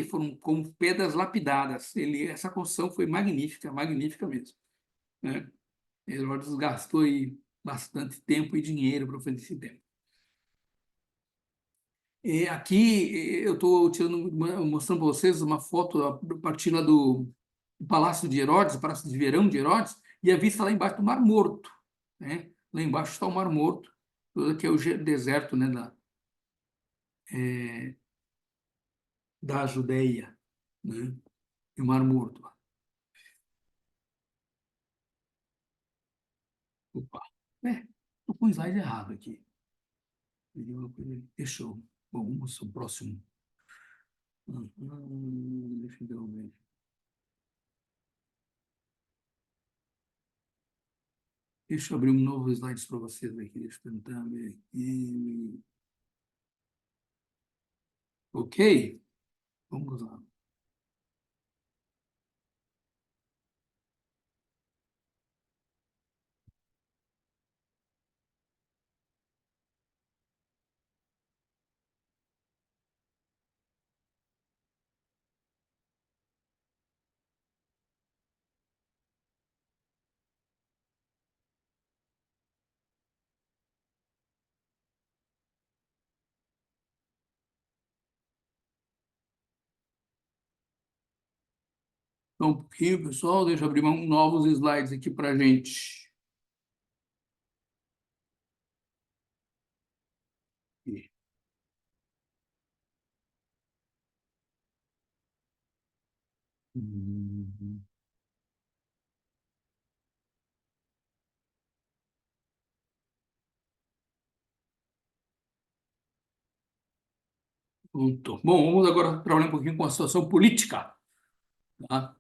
foram como pedras lapidadas. Essa construção foi magnífica, magnífica mesmo, né? Herodes gastou aí bastante tempo e dinheiro para fazer esse templo. Aqui eu estou mostrando para vocês uma foto a partir lá do Palácio de Herodes, o Palácio de Verão de Herodes, e a vista lá embaixo do Mar Morto, né? Lá embaixo está o Mar Morto, que é o deserto, né, da Judéia, né? E o Mar Morto. Opa, estou com o slide errado aqui. Deixa eu. Bom, vamos ao próximo. Deixa eu ver. Deixa eu abrir um novo slide para vocês aqui. Deixa eu tentar ver aqui. Ok? Vamos lá. Só um pouquinho, pessoal. Deixa eu abrir novos slides aqui para a gente. Pronto. Bom, vamos agora trabalhar um pouquinho com a situação política. Tá?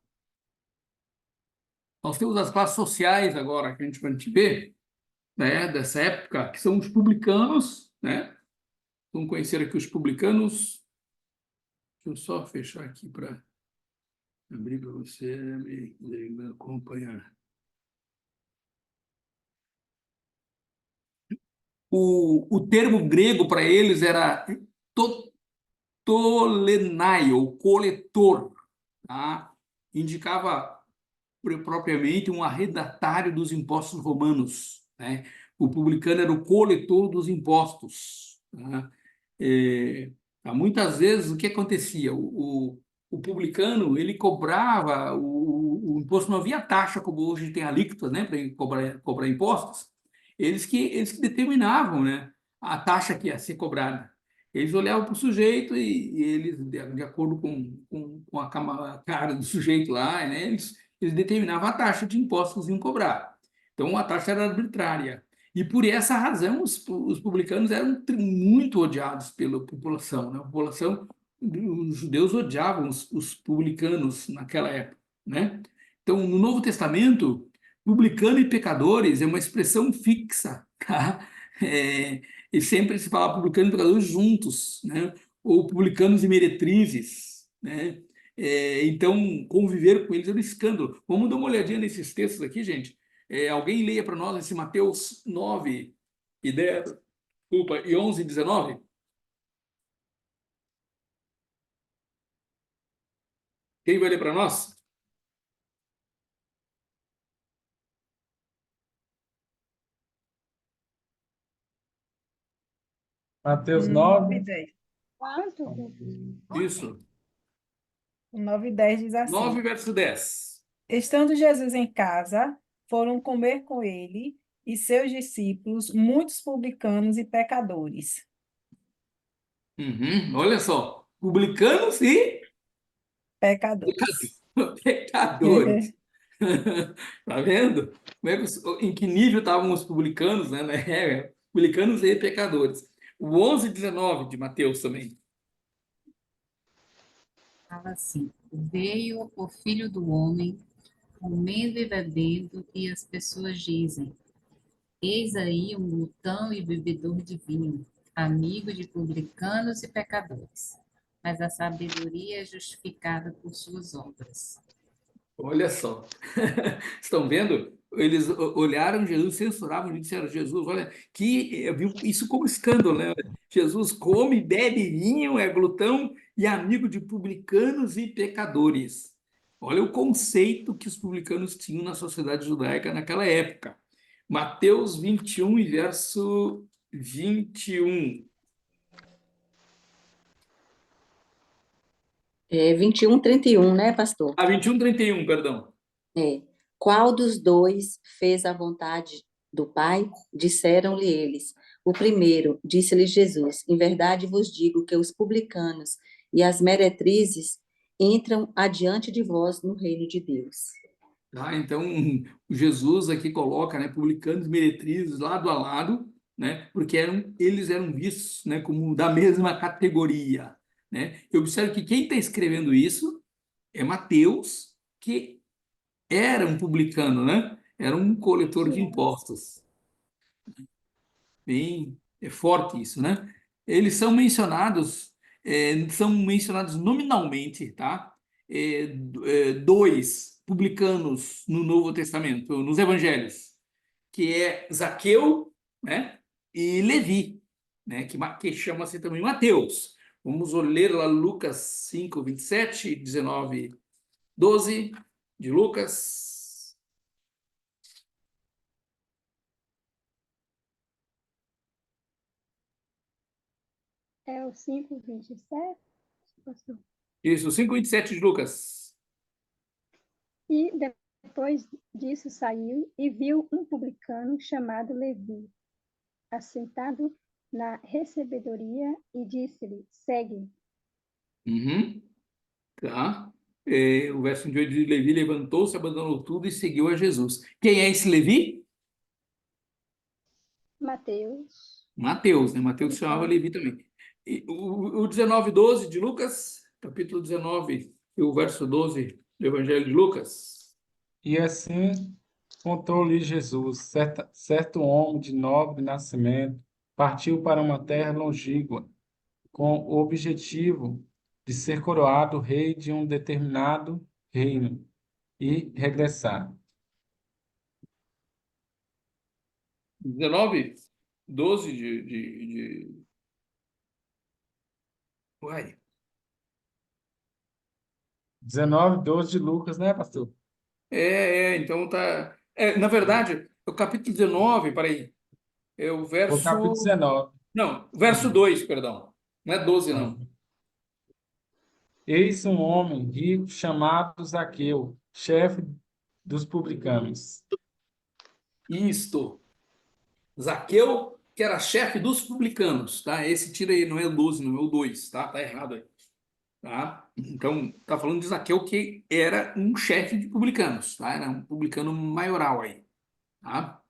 Nós temos as classes sociais agora que a gente vai ver, né, dessa época, que são os publicanos, né? Vamos conhecer aqui os publicanos. Deixa eu só fechar aqui para abrir para você me acompanhar. O termo grego para eles era tolenai, ou coletor, tá? Indicava propriamente um arrendatário dos impostos romanos, né? O publicano era o coletor dos impostos, tá? Muitas vezes o que acontecia? O publicano ele cobrava o imposto, não havia taxa como hoje tem alíquotas, né, para cobrar impostos. Eles que determinavam, né, a taxa que ia ser cobrada. Eles olhavam para o sujeito e eles, de acordo com a cara do sujeito lá, né, eles determinavam a taxa de impostos que iam cobrar. Então, a taxa era arbitrária. E por essa razão, os publicanos eram muito odiados pela população, né? A população, os judeus odiavam os publicanos naquela época, né? Então, no Novo Testamento, publicano e pecadores é uma expressão fixa, tá? E sempre se fala publicano e pecadores juntos, né? Ou publicanos e meretrizes, né? Então, conviver com eles era um escândalo. Vamos dar uma olhadinha nesses textos aqui, gente. Alguém leia para nós esse Mateus 9 e 10, desculpa, e 11 e 19? Quem vai ler para nós? Mateus 9 e 9. 10. Quanto? Isso. O 9 e 10 diz assim: 9 verso 10. Estando Jesus em casa, foram comer com ele e seus discípulos muitos publicanos e pecadores. Olha só. Publicanos e Pecadores. pecadores. Tá vendo? Em que nível estavam os publicanos, né? Publicanos e pecadores. O 11 e 19 de Mateus também. Fala assim: veio o Filho do Homem, comendo e bebendo, e as pessoas dizem: eis aí um glutão e bebedor de vinho, amigo de publicanos e pecadores. Mas a sabedoria é justificada por suas obras. Olha só. Estão vendo? Eles olharam Jesus, censuravam e disseram: Jesus, olha, viu isso como escândalo, né? Jesus come, bebe vinho, é glutão e amigo de publicanos e pecadores. Olha o conceito que os publicanos tinham na sociedade judaica naquela época. Mateus 21 e verso 21. 21, 31, né, pastor? 21, 31, perdão. Qual dos dois fez a vontade do Pai? Disseram-lhe eles. O primeiro, disse-lhe Jesus: em verdade vos digo que os publicanos e as meretrizes entram adiante de vós no reino de Deus. Tá? Então, Jesus aqui coloca, né, publicanos e meretrizes lado a lado, né, porque eles eram vistos, né, como da mesma categoria. né? Eu observo que quem está escrevendo isso é Mateus, que era um publicano, né? Era um coletor de impostos. Bem, é forte isso, né? Eles são mencionados nominalmente, tá? Dois publicanos no Novo Testamento, nos Evangelhos, que é Zaqueu, né? E Levi, né? Que chama-se também Mateus. Vamos ler lá Lucas 5, 27, 19, 12 de Lucas. É o 5:27, pastor. Isso, 5, 27 de Lucas. E depois disso saiu e viu um publicano chamado Levi, assentado na recebedoria, e disse-lhe: segue. Uhum, tá. O verso 28 de Levi levantou-se, abandonou tudo e seguiu a Jesus. Quem é esse Levi? Mateus, Mateus, né? Mateus chamava publicano. Levi também. E o 19, 12 de Lucas, capítulo 19, e o verso 12 do Evangelho de Lucas. E assim contou-lhe Jesus, certo homem de nobre nascimento, partiu para uma terra longínqua, com o objetivo de ser coroado rei de um determinado reino e regressar. 19, 12 Uai, 19, 12 de Lucas, né, pastor? então tá. Na verdade, o capítulo 19, peraí, é o O capítulo verso. 19. Não, verso 2, perdão. Não é 12, não. Eis um homem rico chamado Zaqueu, chefe dos publicanos. Isto. Zaqueu, que era chefe dos publicanos, tá? Esse tira aí, não é o 12, não é o 2, tá? Tá errado aí, tá? Então, tá falando de Zaqueu, que era um chefe de publicanos, tá? Era um publicano maioral aí, tá?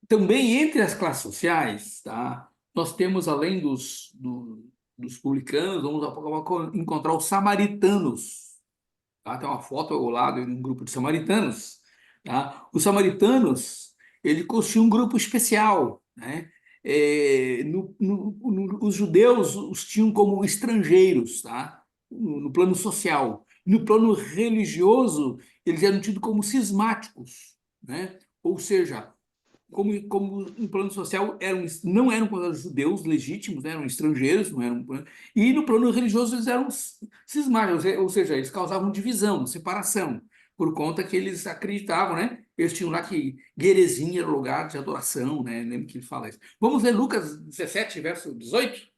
Também entre as classes sociais, tá? Nós temos, além dos publicanos, vamos encontrar os samaritanos, tá? Tem uma foto ao lado de um grupo de samaritanos, tá? Os samaritanos, ele constitui um grupo especial, né? Os judeus os tinham como estrangeiros, tá? No plano social. No plano religioso, eles eram tidos como cismáticos, né? Ou seja, como no plano social não eram considerados judeus legítimos, né? Eram estrangeiros, não eram, e no plano religioso eles eram cismáticos, ou seja, eles causavam divisão, separação, por conta que eles acreditavam, né? Eles tinham lá que Guerezinha era lugar de adoração, né? Lembra que ele fala isso. Vamos ler Lucas 17, verso 18?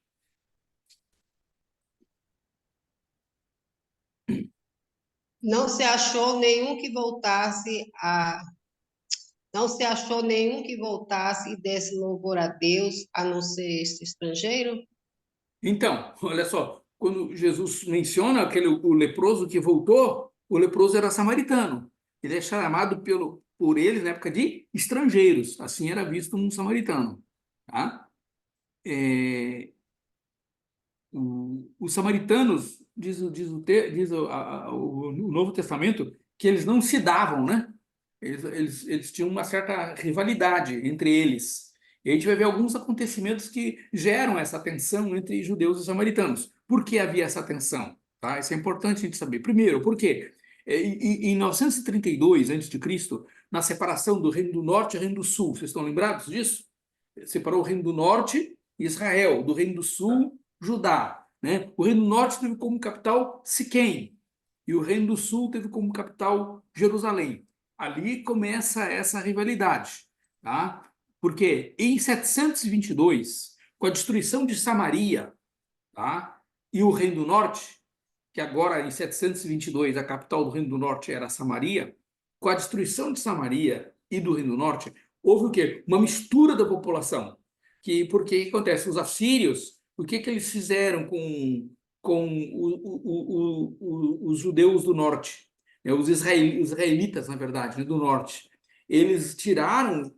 Não se achou nenhum que voltasse a Não se achou nenhum que voltasse e desse louvor a Deus, a não ser este estrangeiro? Então, olha só, quando Jesus menciona o leproso que voltou, o leproso era samaritano. Ele é chamado por eles na época de estrangeiros. Assim era visto um samaritano. Tá? Os samaritanos, o Novo Testamento, que eles não se davam, né? Eles tinham uma certa rivalidade entre eles. E a gente vai ver alguns acontecimentos que geram essa tensão entre judeus e samaritanos. Por que havia essa tensão? Tá? Isso é importante a gente saber. Primeiro, por quê? Em 932 a.C., na separação do Reino do Norte e Reino do Sul, vocês estão lembrados disso? Separou o Reino do Norte, Israel, do Reino do Sul, Judá. Né? O Reino do Norte teve como capital Siquém, e o Reino do Sul teve como capital Jerusalém. Ali começa essa rivalidade, tá? Porque em 722, com a destruição de Samaria, tá? E o Reino do Norte, que agora em 722 a capital do Reino do Norte era Samaria, com a destruição de Samaria e do Reino do Norte, houve o quê? Uma mistura da população. Porque o que acontece? Os assírios, o que eles fizeram com os judeus do norte? Os israelitas, na verdade, né, do norte. eles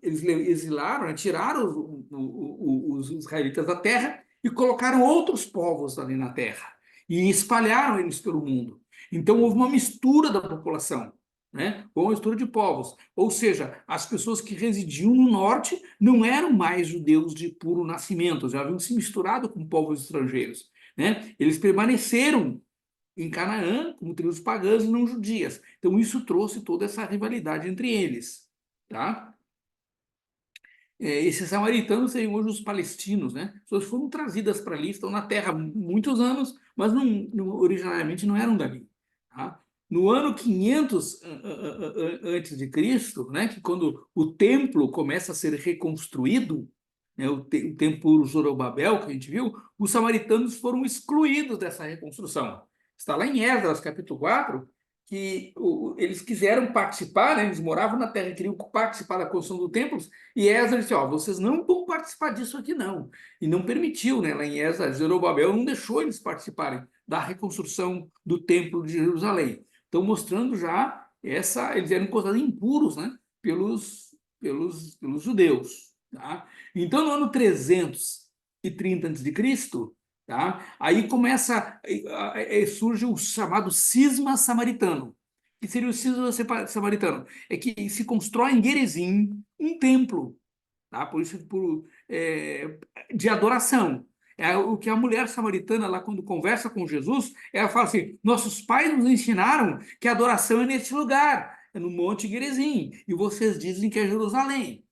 exilaram, né, tiraram os israelitas da terra e colocaram outros povos ali na terra e espalharam eles pelo mundo. Então houve uma mistura da população, né? Uma mistura de povos. Ou seja, as pessoas que residiam no norte não eram mais judeus de puro nascimento, já haviam se misturado com povos estrangeiros, né? Eles permaneceram em Canaã como tribos pagãs e não judias. Então isso trouxe toda essa rivalidade entre eles, tá? Esses samaritanos seriam hoje os palestinos, né? As pessoas foram trazidas para ali, estão na terra há muitos anos, mas originariamente não eram dali, tá? No ano 500 antes de Cristo, né, que quando o templo começa a ser reconstruído, né, o templo Zorobabel que a gente viu, os samaritanos foram excluídos dessa reconstrução. Está lá em Esdras, capítulo 4, que eles quiseram participar, né, eles moravam na terra e queriam participar da construção do templo, e Esdras disse, ó, vocês não vão participar disso aqui não. E não permitiu, né, lá em Esdras, Zorobabel não deixou eles participarem da reconstrução do templo de Jerusalém. Então, mostrando já eles eram considerados impuros, né, pelos judeus. Tá? Então, no ano 330 a.C., tá? Aí surge o chamado cisma samaritano. O que seria o cisma samaritano? É que se constrói em Gerizim um templo, tá? Por isso, de adoração. É o que a mulher samaritana, lá quando conversa com Jesus, ela fala assim, nossos pais nos ensinaram que a adoração é nesse lugar, é no Monte Gerizim, e vocês dizem que é Jerusalém.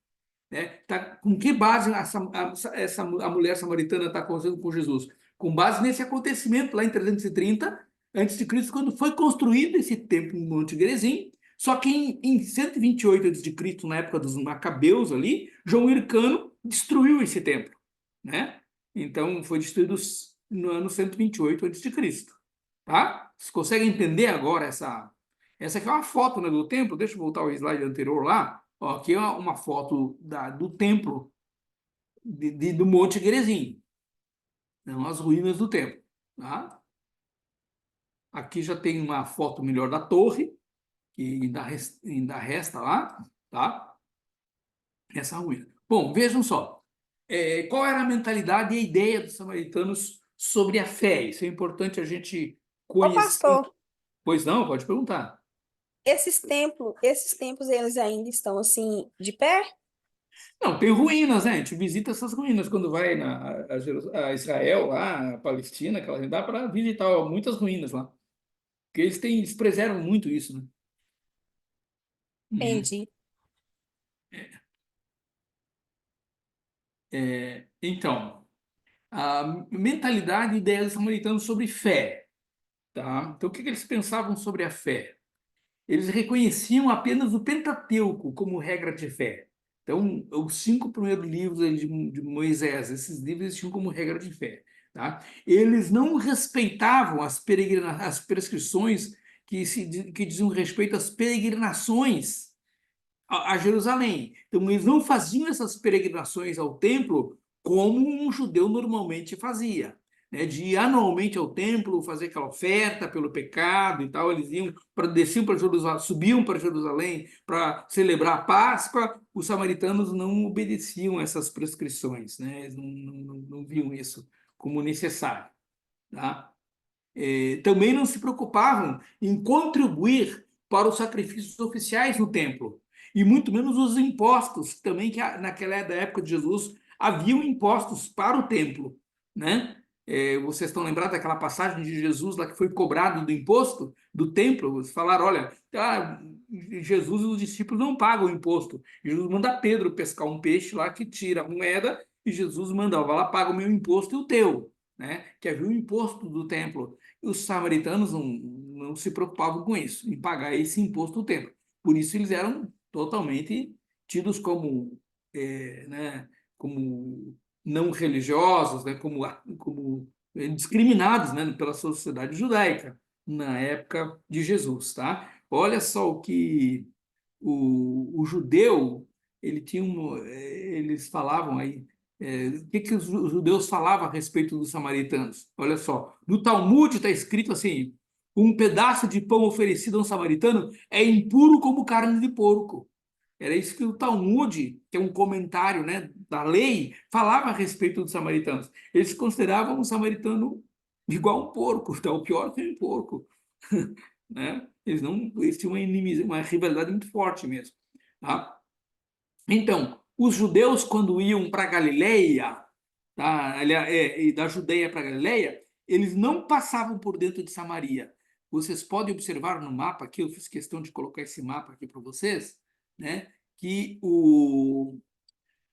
Né? Com que base a mulher samaritana está conversando com Jesus? Com base nesse acontecimento lá em 330 a.C., quando foi construído esse templo no Monte Gerizim, só que em 128 a.C., na época dos Macabeus ali, João Hircano destruiu esse templo, né? Então foi destruído no ano 128 a.C., tá? Vocês conseguem entender agora essa aqui é uma foto, né, do templo? Deixa eu voltar ao slide anterior lá. Ó, aqui é uma foto do templo do Monte Gerizim. Não as ruínas do templo. Tá? Aqui já tem uma foto melhor da torre, que ainda resta lá. Tá? Essa ruína. Bom, vejam só. Qual era a mentalidade e a ideia dos samaritanos sobre a fé? Isso é importante a gente Ô, conhecer. pastor, Pois não, pode perguntar. esses templos, eles ainda estão assim de pé? Não, tem ruínas, né? A gente visita essas ruínas quando vai a Israel, lá, a Palestina, dá para visitar muitas ruínas lá. Porque eles preservam muito isso, né? Entendi. Então, a mentalidade e ideia dos samaritanos sobre fé, tá? Então, o que eles pensavam sobre a fé? Eles reconheciam apenas o Pentateuco como regra de fé. Então, os 5 primeiros livros de Moisés, esses livros eles tinham como regra de fé. Tá? Eles não respeitavam as prescrições que diziam respeito às peregrinações a Jerusalém. Então, eles não faziam essas peregrinações ao templo como um judeu normalmente fazia, né? De ir anualmente ao templo, fazer aquela oferta pelo pecado e tal. Eles desciam para Jerusalém, subiam para Jerusalém para celebrar a Páscoa. Os samaritanos não obedeciam essas prescrições, né? Eles não viam isso como necessário, tá? Também não se preocupavam em contribuir para os sacrifícios oficiais no templo, e muito menos os impostos, também que naquela época de Jesus haviam impostos para o templo, né? Vocês estão lembrados daquela passagem de Jesus lá que foi cobrado do imposto do templo? Eles falaram, olha, Jesus e os discípulos não pagam o imposto. Jesus manda Pedro pescar um peixe lá que tira a moeda e Jesus manda, vai lá, paga o meu imposto e o teu, né? Que havia o imposto do templo. E os samaritanos não se preocupavam com isso, em pagar esse imposto do templo. Por isso eles eram totalmente tidos como, né, como não religiosos, né, como discriminados, né, pela sociedade judaica na época de Jesus, tá? Olha só o que o judeu eles falavam aí. O que os judeus falavam a respeito dos samaritanos? Olha só, no Talmud está escrito assim: um pedaço de pão oferecido a um samaritano é impuro como carne de porco. Era isso que o Talmud, que é um comentário, né, da lei, falava a respeito dos samaritanos. Eles consideravam o samaritano igual a um porco, tá? O pior que um porco, né? Eles tinham uma rivalidade muito forte mesmo, tá? Então, os judeus, quando iam para Galileia, tá? E da Judeia para Galileia, eles não passavam por dentro de Samaria. Vocês podem observar no mapa aqui, eu fiz questão de colocar esse mapa aqui para vocês, né? Que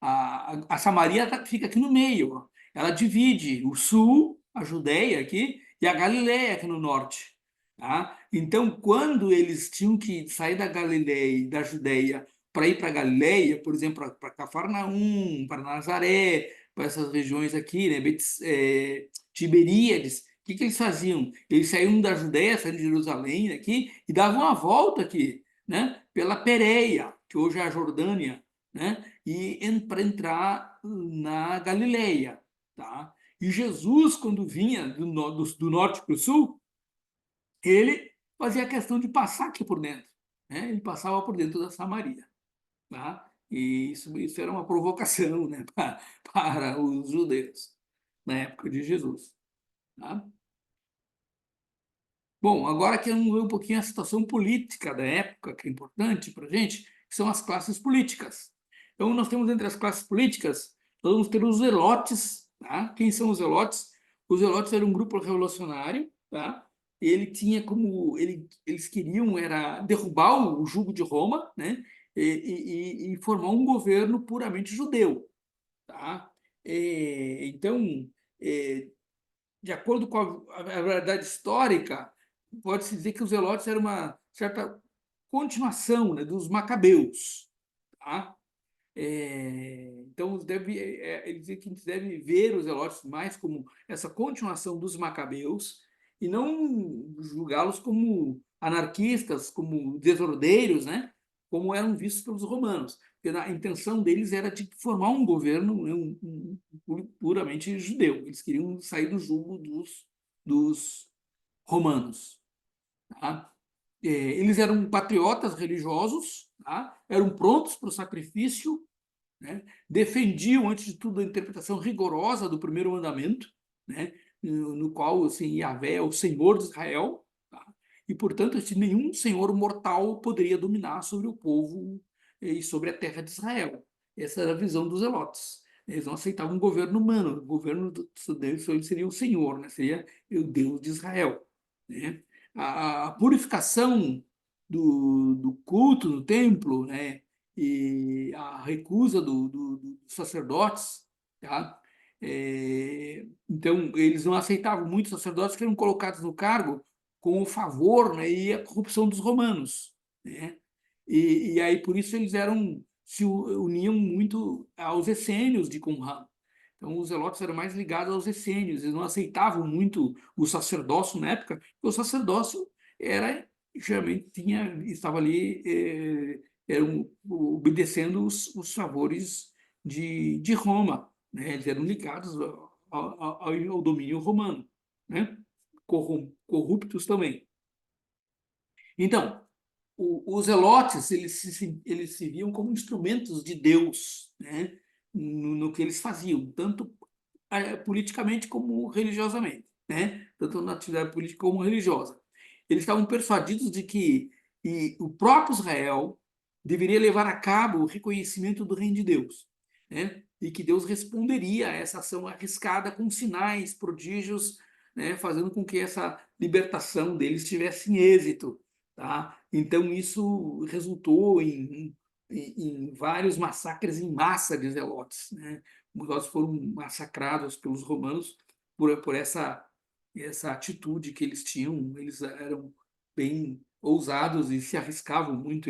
a Samaria fica aqui no meio, ó. Ela divide o sul, a Judeia aqui, e a Galileia aqui no norte, tá? Então, quando eles tinham que sair da Galileia e da Judeia para ir para a Galileia, por exemplo, para Cafarnaum, para Nazaré, para essas regiões aqui, né, Tiberíades, o que eles faziam? Eles saíam da Judeia, saíam de Jerusalém aqui e davam uma volta aqui, né, pela Pérea, que hoje é a Jordânia, né, e para entrar na Galileia, tá? E Jesus, quando vinha do norte para o sul, ele fazia questão de passar aqui por dentro, né? Ele passava por dentro da Samaria, tá? E isso era uma provocação, né, para os judeus na época de Jesus, tá? Bom, agora queremos ver um pouquinho a situação política da época, que é importante para a gente, que são as classes políticas. Então, nós temos entre as classes políticas, nós vamos ter os zelotes, tá? Quem são os zelotes? Os zelotes eram um grupo revolucionário, tá? Ele tinha como eles queriam era derrubar o jugo de Roma, né? E formar um governo puramente judeu, tá? Então, de acordo com a verdade histórica, pode-se dizer que os zelotes eram uma certa continuação, né, dos macabeus, tá? Então, ele dizia que a gente deve ver os zelotes mais como essa continuação dos macabeus e não julgá-los como anarquistas, como desordeiros, né? Como eram vistos pelos romanos. Porque a intenção deles era de formar um governo, né, puramente judeu. Eles queriam sair do jugo dos romanos, tá? Eles eram patriotas religiosos, tá? Eram prontos para o sacrifício, né? Defendiam, antes de tudo, a interpretação rigorosa do primeiro mandamento, né? No qual assim, Yahvé é o Senhor de Israel, tá? E, portanto, nenhum senhor mortal poderia dominar sobre o povo e sobre a terra de Israel. Essa era a visão dos zelotes. Eles não aceitavam um governo humano, o governo deles seria o Senhor, né? Seria o Deus de Israel, né? A purificação do culto no templo, né? E a recusa dos sacerdotes, tá? Então, eles não aceitavam muitos sacerdotes que eram colocados no cargo com o favor, né, e a corrupção dos romanos, né? E aí, por isso, eles se uniam muito aos essênios de Qumran. Então, os zelotes eram mais ligados aos essênios, eles não aceitavam muito o sacerdócio na época, porque o sacerdócio geralmente estava ali obedecendo os favores de Roma, né? Eles eram ligados ao domínio romano, né? Corruptos também. Então, os zelotes eles se viam como instrumentos de Deus, né? No que eles faziam, tanto politicamente como religiosamente, né? Tanto na atividade política como religiosa. Eles estavam persuadidos de que o próprio Israel deveria levar a cabo o reconhecimento do reino de Deus, né? E que Deus responderia a essa ação arriscada com sinais, prodígios, né? Fazendo com que essa libertação deles tivesse êxito, tá? Então isso resultou em vários massacres em massa de zelotes, né? Os zelotes foram massacrados pelos romanos por essa atitude que eles tinham. Eles eram bem ousados e se arriscavam muito.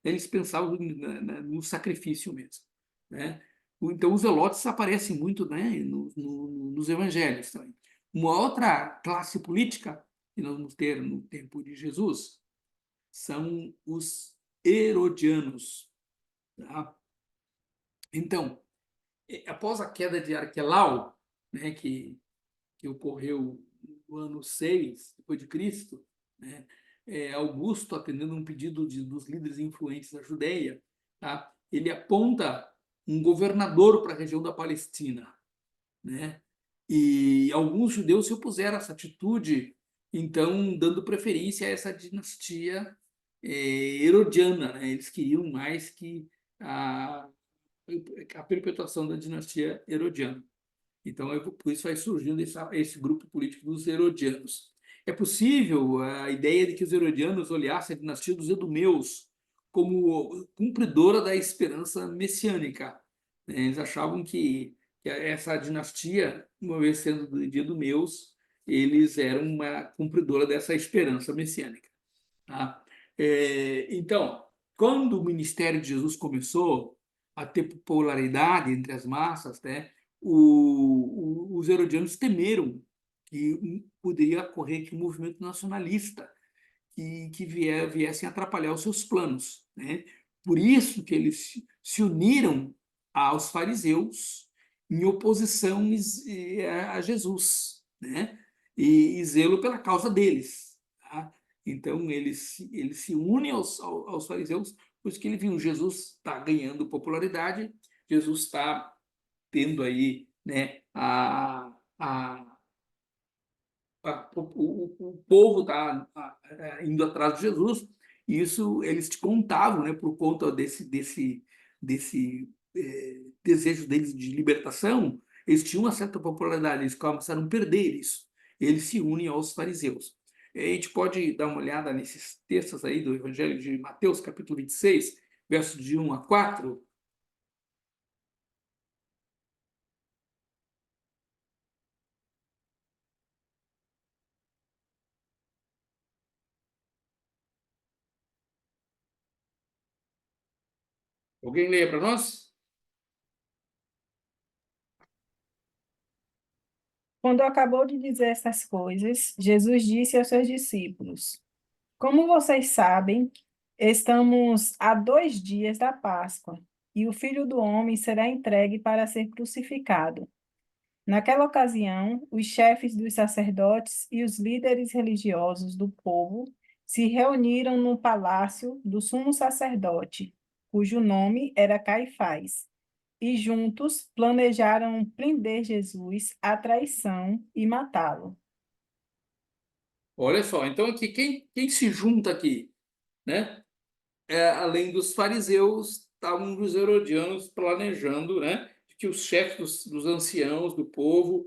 Eles pensavam no sacrifício mesmo, né? Então, os zelotes aparecem muito, né, nos evangelhos também. Uma outra classe política que nós vamos ter no tempo de Jesus são os herodianos, tá? Então, após a queda de Arquelau, né, que ocorreu no ano 6 depois de Cristo, né, Augusto, atendendo um pedido dos líderes influentes da Judéia, tá? Ele aponta um governador para a região da Palestina, né? E alguns judeus se opuseram a essa atitude, então dando preferência a essa dinastia herodiana, né? Eles queriam mais que a perpetuação da dinastia herodiana. Então, por isso vai surgindo esse grupo político dos herodianos. É possível a ideia de que os herodianos olhassem a dinastia dos edomeus como cumpridora da esperança messiânica. Eles achavam que essa dinastia, uma vez sendo de edomeus, eles eram uma cumpridora dessa esperança messiânica. Tá? Então, quando o ministério de Jesus começou a ter popularidade entre as massas, né, os herodianos temeram que poderia ocorrer que um movimento nacionalista que viessem atrapalhar os seus planos, né? Por isso que eles se uniram aos fariseus em oposição a Jesus, né? E zelo pela causa deles, tá? Então eles se unem aos fariseus, pois que eles viram Jesus está ganhando popularidade, Jesus está tendo aí, né, o povo está indo atrás de Jesus, e isso eles te contavam, né, por conta desse desejo deles de libertação, eles tinham uma certa popularidade, eles começaram a perder isso. Eles se unem aos fariseus. A gente pode dar uma olhada nesses textos aí do Evangelho de Mateus, capítulo 26, versos de 1 a 4. Alguém leia para nós? Quando acabou de dizer essas coisas, Jesus disse aos seus discípulos: Como vocês sabem, estamos a 2 dias da Páscoa, e o Filho do Homem será entregue para ser crucificado. Naquela ocasião, os chefes dos sacerdotes e os líderes religiosos do povo se reuniram no palácio do sumo sacerdote, cujo nome era Caifás, e juntos planejaram prender Jesus à traição e matá-lo. Olha só, então aqui quem se junta aqui, né? Além dos fariseus, estavam os herodianos planejando, né, que os chefes dos anciãos do povo,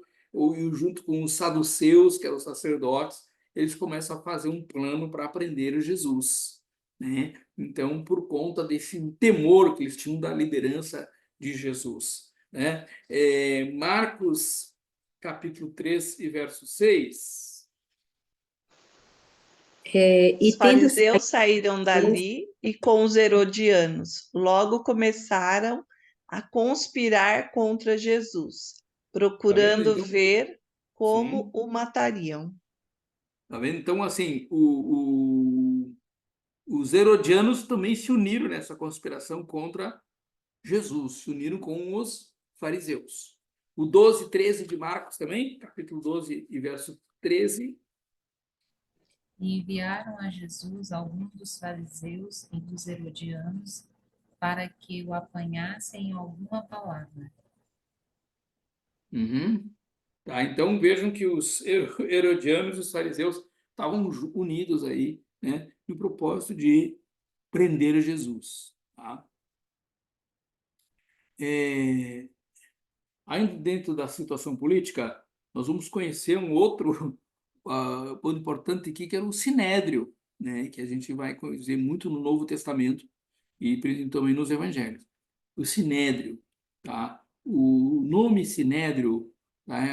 junto com os saduceus, que eram os sacerdotes, eles começam a fazer um plano para prender Jesus, né? Então, por conta desse temor que eles tinham da liderança de Jesus, né? Marcos, capítulo 3 e verso 6. Os fariseus saíram dali e com os herodianos logo começaram a conspirar contra Jesus, procurando Então, ver como sim. o matariam. Tá vendo? Então, assim, os herodianos também se uniram nessa conspiração contra Jesus, se uniram com os fariseus. O 12, 13 de Marcos também, capítulo 12 e verso 13. E enviaram a Jesus alguns dos fariseus e dos herodianos para que o apanhassem em alguma palavra. Uhum. Tá, então vejam que os herodianos e os fariseus estavam unidos aí, né, no propósito de prender Jesus. Tá? Ainda dentro da situação política, nós vamos conhecer um outro ponto importante aqui, que era o Sinédrio, né, que a gente vai conhecer muito no Novo Testamento e também nos Evangelhos. O Sinédrio, tá? O nome Sinédrio, tá?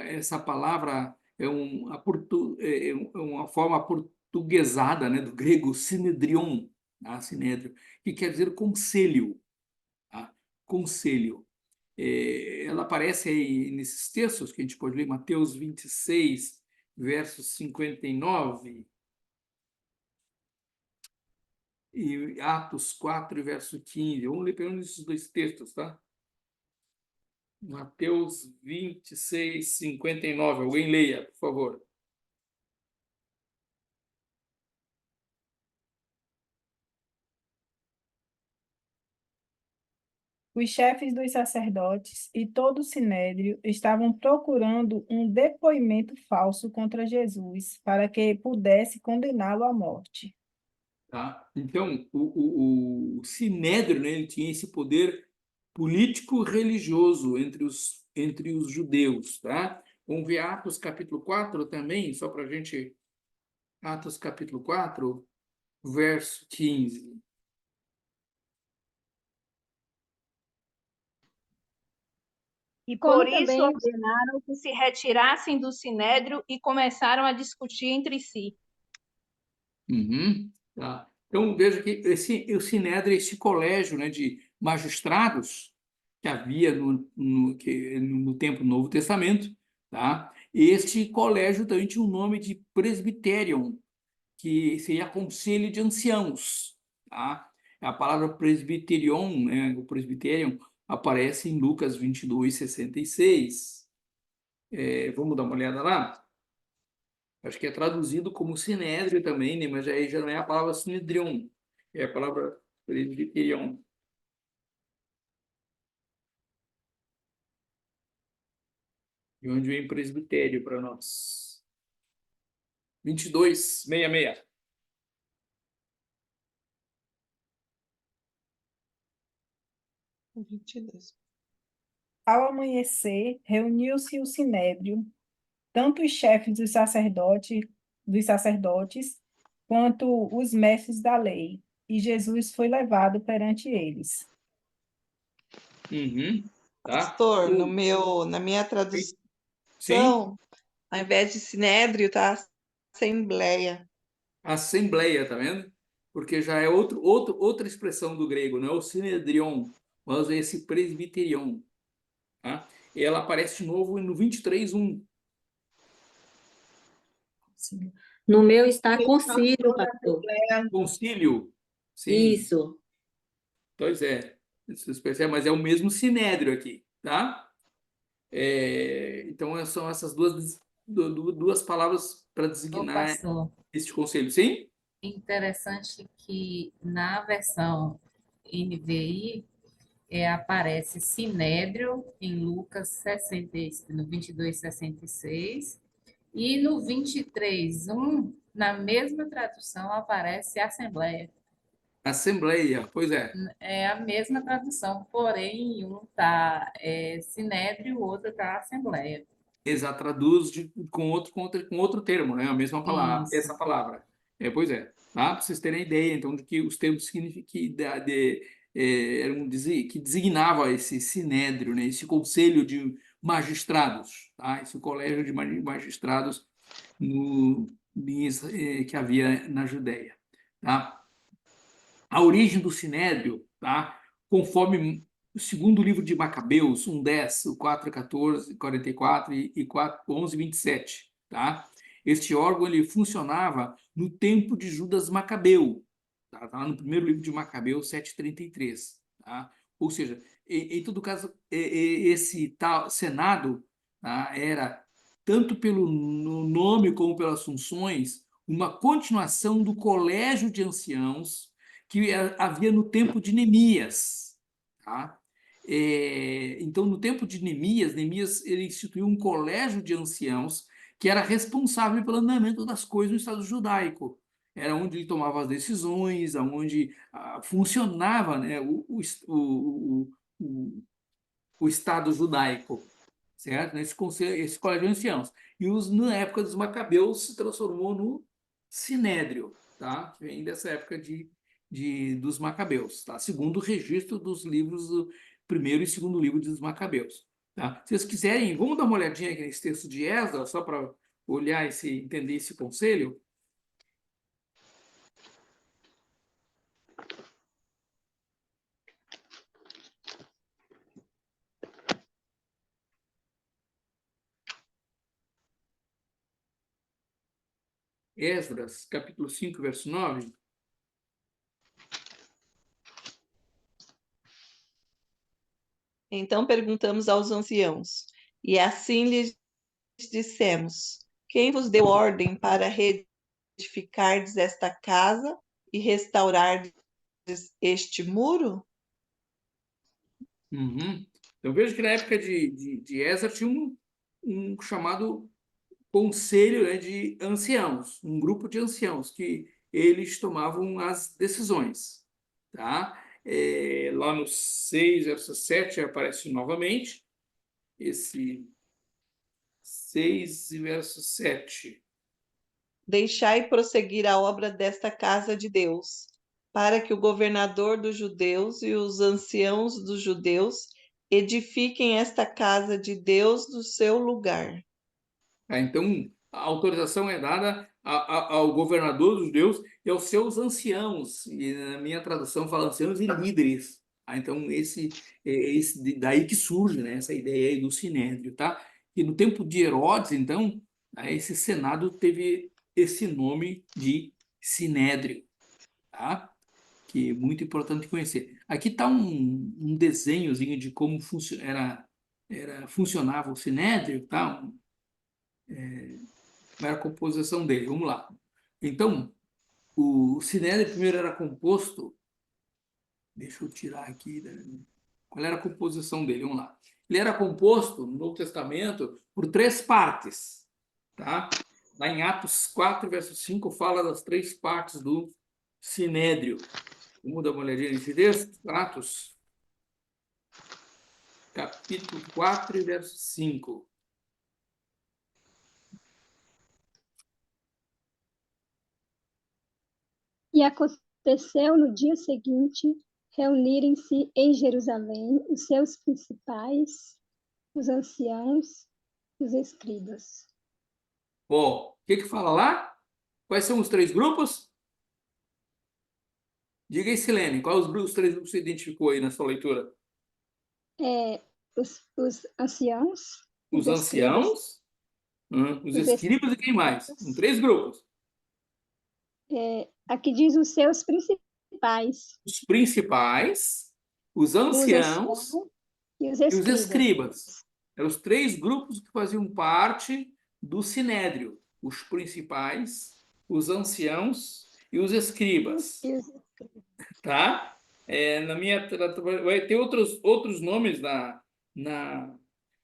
Essa palavra é uma forma portuguesada, né, do grego Sinedrion, tá? Sinédrio, que quer dizer conselho, tá? Conselho. Ela aparece aí nesses textos que a gente pode ler, Mateus 26, versos 59, e Atos 4, verso 15. Vamos ler pelo menos esses dois textos, tá? Mateus 26, 59. Alguém leia, por favor. Os chefes dos sacerdotes e todo o sinédrio estavam procurando um depoimento falso contra Jesus, para que pudesse condená-lo à morte. Tá? Então, o sinédrio, né, ele tinha esse poder político-religioso entre os judeus. Tá? Vamos ver Atos capítulo 4 também, só para a gente... Atos capítulo 4, verso 15. E Como por isso também ordenaram que se retirassem do sinédrio e começaram a discutir entre si. Uhum, tá. Então, veja que o Sinédrio é esse colégio, né, de magistrados que havia no tempo do Novo Testamento, tá? Este colégio também tinha o nome de presbiterium, que seria conselho de anciãos, tá? A palavra presbiterion, né, o presbiterium, aparece em Lucas 22:66. Vamos dar uma olhada lá? Acho que é traduzido como sinédrio também, né? Mas aí já não é a palavra sinedrion, é a palavra presbiterion. De onde vem presbitério para nós? 22:66. Ao amanhecer, reuniu-se o sinédrio, tanto os chefes dos sacerdotes quanto os mestres da lei, e Jesus foi levado perante eles. Uhum, tá? Pastor, na minha tradução, Sim, ao invés de sinédrio, tá assembleia. assembleia, tá vendo? Porque já é outra expressão do grego, não é o sinedrion, mas é esse presbiterion, tá? E ela aparece de novo no 23:1. No meu está concílio, pastor. Concílio, sim. Isso. Pois é, vocês percebem, mas é o mesmo sinédrio aqui, tá? Então são essas duas palavras para Ô, designar pastor, este conselho, sim? interessante que na versão NVI aparece Sinédrio em Lucas 60, no 22:66 e no 23:1, na mesma tradução, aparece Assembleia. Assembleia, pois é, É a mesma tradução, porém, um está Sinédrio, o outro está Assembleia. exato, traduz com outro termo, né? A mesma palavra, Isso. essa palavra. Pois é, tá? Para vocês terem ideia, então, de que os termos que designavam esse sinédrio, né? Esse conselho de magistrados, tá? Esse colégio de magistrados que havia na Judéia, tá? A origem do sinédrio, tá? Conforme o segundo livro de Macabeus, 1:10, o 4:14, 44 e 11:27, tá? Este órgão ele funcionava no tempo de Judas Macabeu, tá? Tá lá no primeiro livro de Macabeus, 7:33, tá? Ou seja, em todo caso, esse tal Senado, tá? Era tanto pelo nome como pelas funções uma continuação do colégio de anciãos que havia no tempo de Neemias, tá? Então, no tempo de Neemias ele instituiu um colégio de anciãos que era responsável pelo andamento das coisas no Estado judaico. Era onde ele tomava as decisões, onde funcionava, né, o Estado judaico, certo? Esse colégio de anciãos. E na época dos Macabeus se transformou no Sinédrio, tá? Que vem dessa época dos Macabeus, tá? Segundo o registro dos livros do primeiro e segundo livro dos Macabeus, tá? Se vocês quiserem, vamos dar uma olhadinha aqui nesse texto de Esdras, só para olhar entender esse conselho. Esdras, capítulo 5, verso 9. Então perguntamos aos anciãos, e assim lhes dissemos: quem vos deu ordem para reedificardes esta casa e restaurardes este muro? Uhum. Então vejo que na época de Esdras tinha um chamado conselho, né, de anciãos, um grupo de anciãos que eles tomavam as decisões, tá? Lá no 6, verso 7 aparece novamente esse 6 e verso 7. Deixai prosseguir a obra desta casa de Deus, para que o governador dos judeus e os anciãos dos judeus edifiquem esta casa de Deus no seu lugar. Tá? Então, a autorização é dada ao governador dos judeus e aos seus anciãos, e na minha tradução fala anciãos e líderes. Tá? Então, daí que surge, né, essa ideia aí do sinédrio. Tá? E no tempo de Herodes, então, né, esse senado teve esse nome de sinédrio. Tá? Que é muito importante conhecer. Aqui está um desenhozinho de como funcionava o sinédrio, tá? Como era a composição dele. Vamos lá. Então, o sinédrio primeiro era composto. Deixa eu tirar aqui. Qual era a composição dele? Vamos lá. Ele era composto, no Novo Testamento, por três partes. Tá? Lá em Atos 4, verso 5, fala das três partes do sinédrio. Vamos dar uma olhadinha nesse texto? Atos, capítulo 4, verso 5. E aconteceu no dia seguinte reunirem-se em Jerusalém os seus principais, os anciãos, os escribas. Bom, o que fala lá? Quais são os três grupos? Diga aí, Silene, quais os três grupos você identificou aí na sua leitura? Os anciãos, Os os escribas, anciãos, os os escribas e quem mais? Em três grupos. aqui diz os seus principais, Os principais, os os anciãos anciãos e os e os escribas. escribas. Eram os três grupos que faziam parte do sinédrio. Os principais, os anciãos e os escribas. E os Tá? Vai ter outros nomes na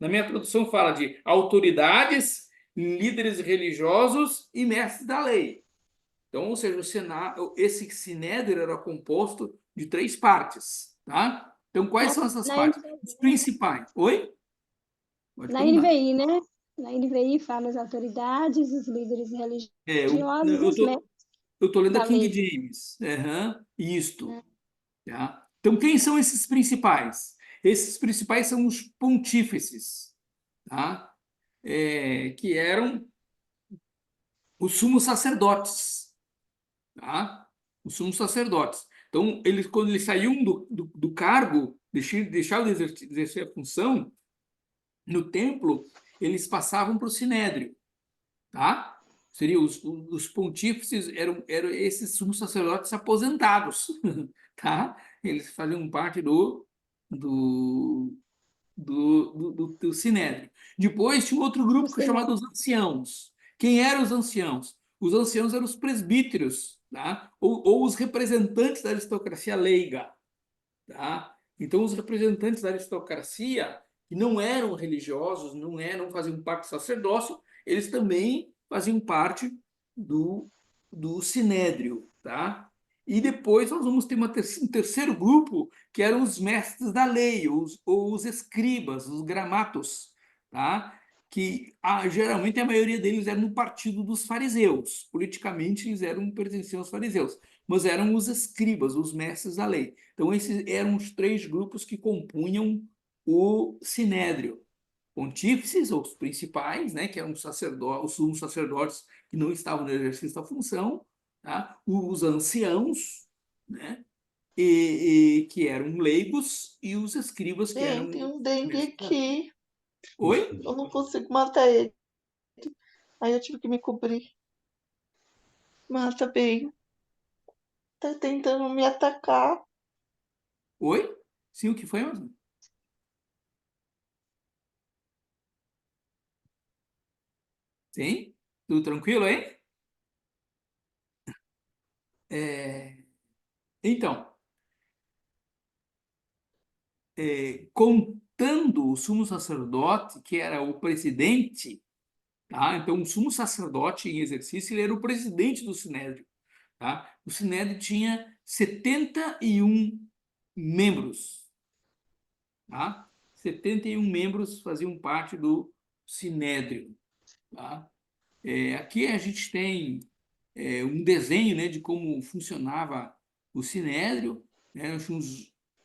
minha tradução, fala de autoridades, líderes religiosos e mestres da lei. Então, ou seja, esse sinédrio era composto de três partes, tá? Então, quais são essas na partes? Os principais. Oi? Pode perguntar. NVI, né? Na NVI fala as autoridades, os líderes religiosos e os mestres Eu estou lendo a da King lei. James. Isto. Tá? Então, quem são esses principais? Esses principais são os pontífices, tá? Que eram os sumos sacerdotes. Tá? Os sumos sacerdotes. Então, quando eles saíam do cargo, deixavam de exercer a função no templo, eles passavam para o sinédrio. Tá? Seriam os pontífices, eram esses sumos sacerdotes aposentados. Tá? Eles faziam parte do sinédrio. Depois tinha outro grupo que é chamado os anciãos. Quem eram os anciãos? Os anciãos eram os presbíteros, tá? Ou os representantes da aristocracia leiga. Tá? Então, os representantes da aristocracia, que não eram religiosos, não faziam parte do sacerdócio, eles também faziam parte do sinédrio. Tá? E depois nós vamos ter um terceiro grupo, que eram os mestres da lei, ou os escribas, os gramatos, tá? Que geralmente a maioria deles era no partido dos fariseus. Politicamente, pertenciam aos fariseus, mas eram os escribas, os mestres da lei. Então, esses eram os três grupos que compunham o sinédrio. Pontífices, ou os principais, né, que eram os sumos sacerdotes que não estavam no exercício da função, tá? Os anciãos, né, que eram leigos, e os escribas, que eram... Tem um dengue aqui. Oi? Eu não consigo matar ele. Aí eu tive que me cobrir. Mata bem. Tá tentando me atacar. Oi? Sim, o que foi mesmo? Sim? Tudo tranquilo aí? Então, contando o sumo sacerdote, que era o presidente, tá? Então, o sumo sacerdote em exercício, ele era o presidente do Sinédrio, tá? O Sinédrio tinha 71 membros, tá? 71 membros faziam parte do Sinédrio, tá? Aqui a gente tem um desenho, né, de como funcionava o Sinédrio, né?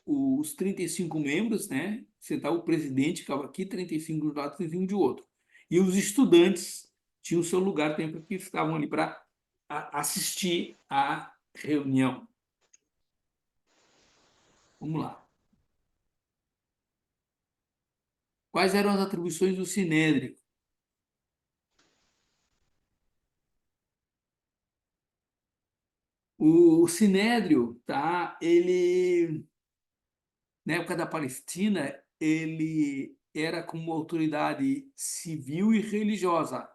Os 35 membros, né? Sentar o presidente ficava aqui, 35 de um lado, 35 de outro. E os estudantes tinham o seu lugar sempre que estavam ali para assistir à reunião. Vamos lá. Quais eram as atribuições do Sinédrio? O Sinédrio, tá? Ele, na época da Palestina, ele era como autoridade civil e religiosa,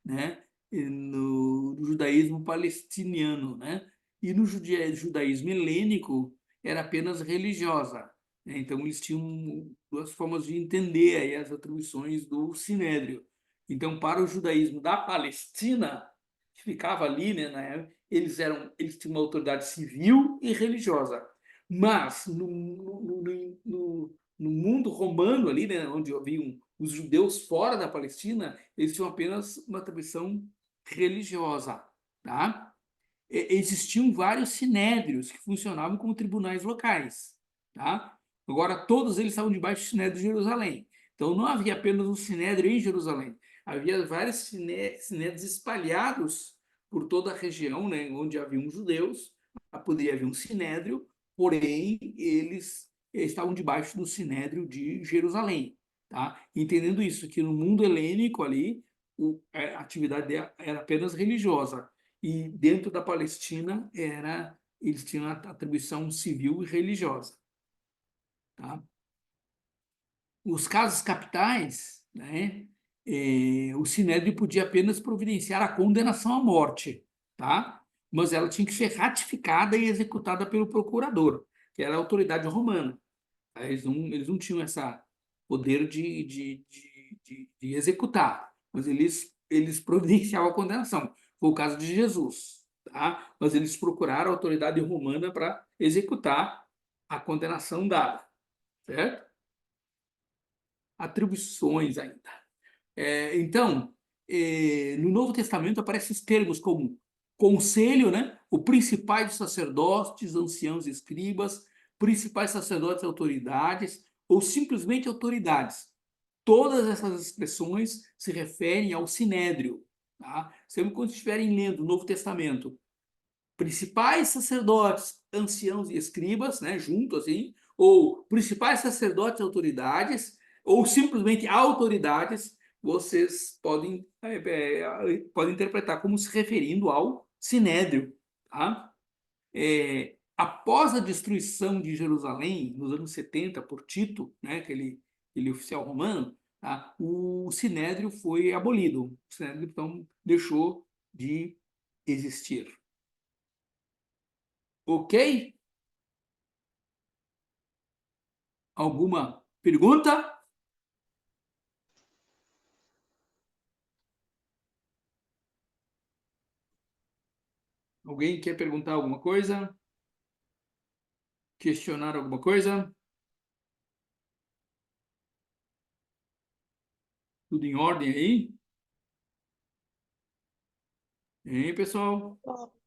né? E no judaísmo palestiniano, né? E no judaísmo helênico era apenas religiosa, né? Então eles tinham duas formas de entender aí as atribuições do Sinédrio. Então, para o judaísmo da Palestina, que ficava ali, né, eles tinham uma autoridade civil e religiosa. Mas no mundo romano ali, né, onde haviam os judeus fora da Palestina, eles tinham apenas uma atribuição religiosa, tá? Existiam vários sinédrios que funcionavam como tribunais locais, tá? Agora, todos eles estavam debaixo do Sinédrio de Jerusalém. Então, não havia apenas um sinédrio em Jerusalém. Havia vários sinédrios espalhados por toda a região, né, onde haviam judeus. Poderia haver um sinédrio, porém, eles estavam debaixo do sinédrio de Jerusalém, tá? Entendendo isso, que no mundo helênico ali, a atividade era apenas religiosa, e dentro da Palestina eles tinham a atribuição civil e religiosa, tá? Os casos capitais, né, o Sinédrio podia apenas providenciar a condenação à morte, tá? Mas ela tinha que ser ratificada e executada pelo procurador, que era a autoridade romana. Eles não tinham esse poder de executar, mas eles providenciavam a condenação. Foi o caso de Jesus, tá? Mas eles procuraram a autoridade romana para executar a condenação dada, certo? Atribuições ainda. Então, no Novo Testamento aparecem os termos como conselho, né? O principais dos sacerdotes, anciãos e escribas, principais sacerdotes e autoridades, ou simplesmente autoridades. Todas essas expressões se referem ao Sinédrio, tá? Sempre quando estiverem lendo o Novo Testamento, principais sacerdotes, anciãos e escribas, né, junto assim, ou principais sacerdotes e autoridades, ou simplesmente autoridades, vocês podem interpretar como se referindo ao Sinédrio, tá? Após a destruição de Jerusalém, nos anos 70, por Tito, né, aquele oficial romano, tá? O Sinédrio foi abolido. O Sinédrio, então, deixou de existir. Ok? Alguma pergunta? Alguém quer perguntar alguma coisa? Questionar alguma coisa? Tudo em ordem aí? Hein, pessoal?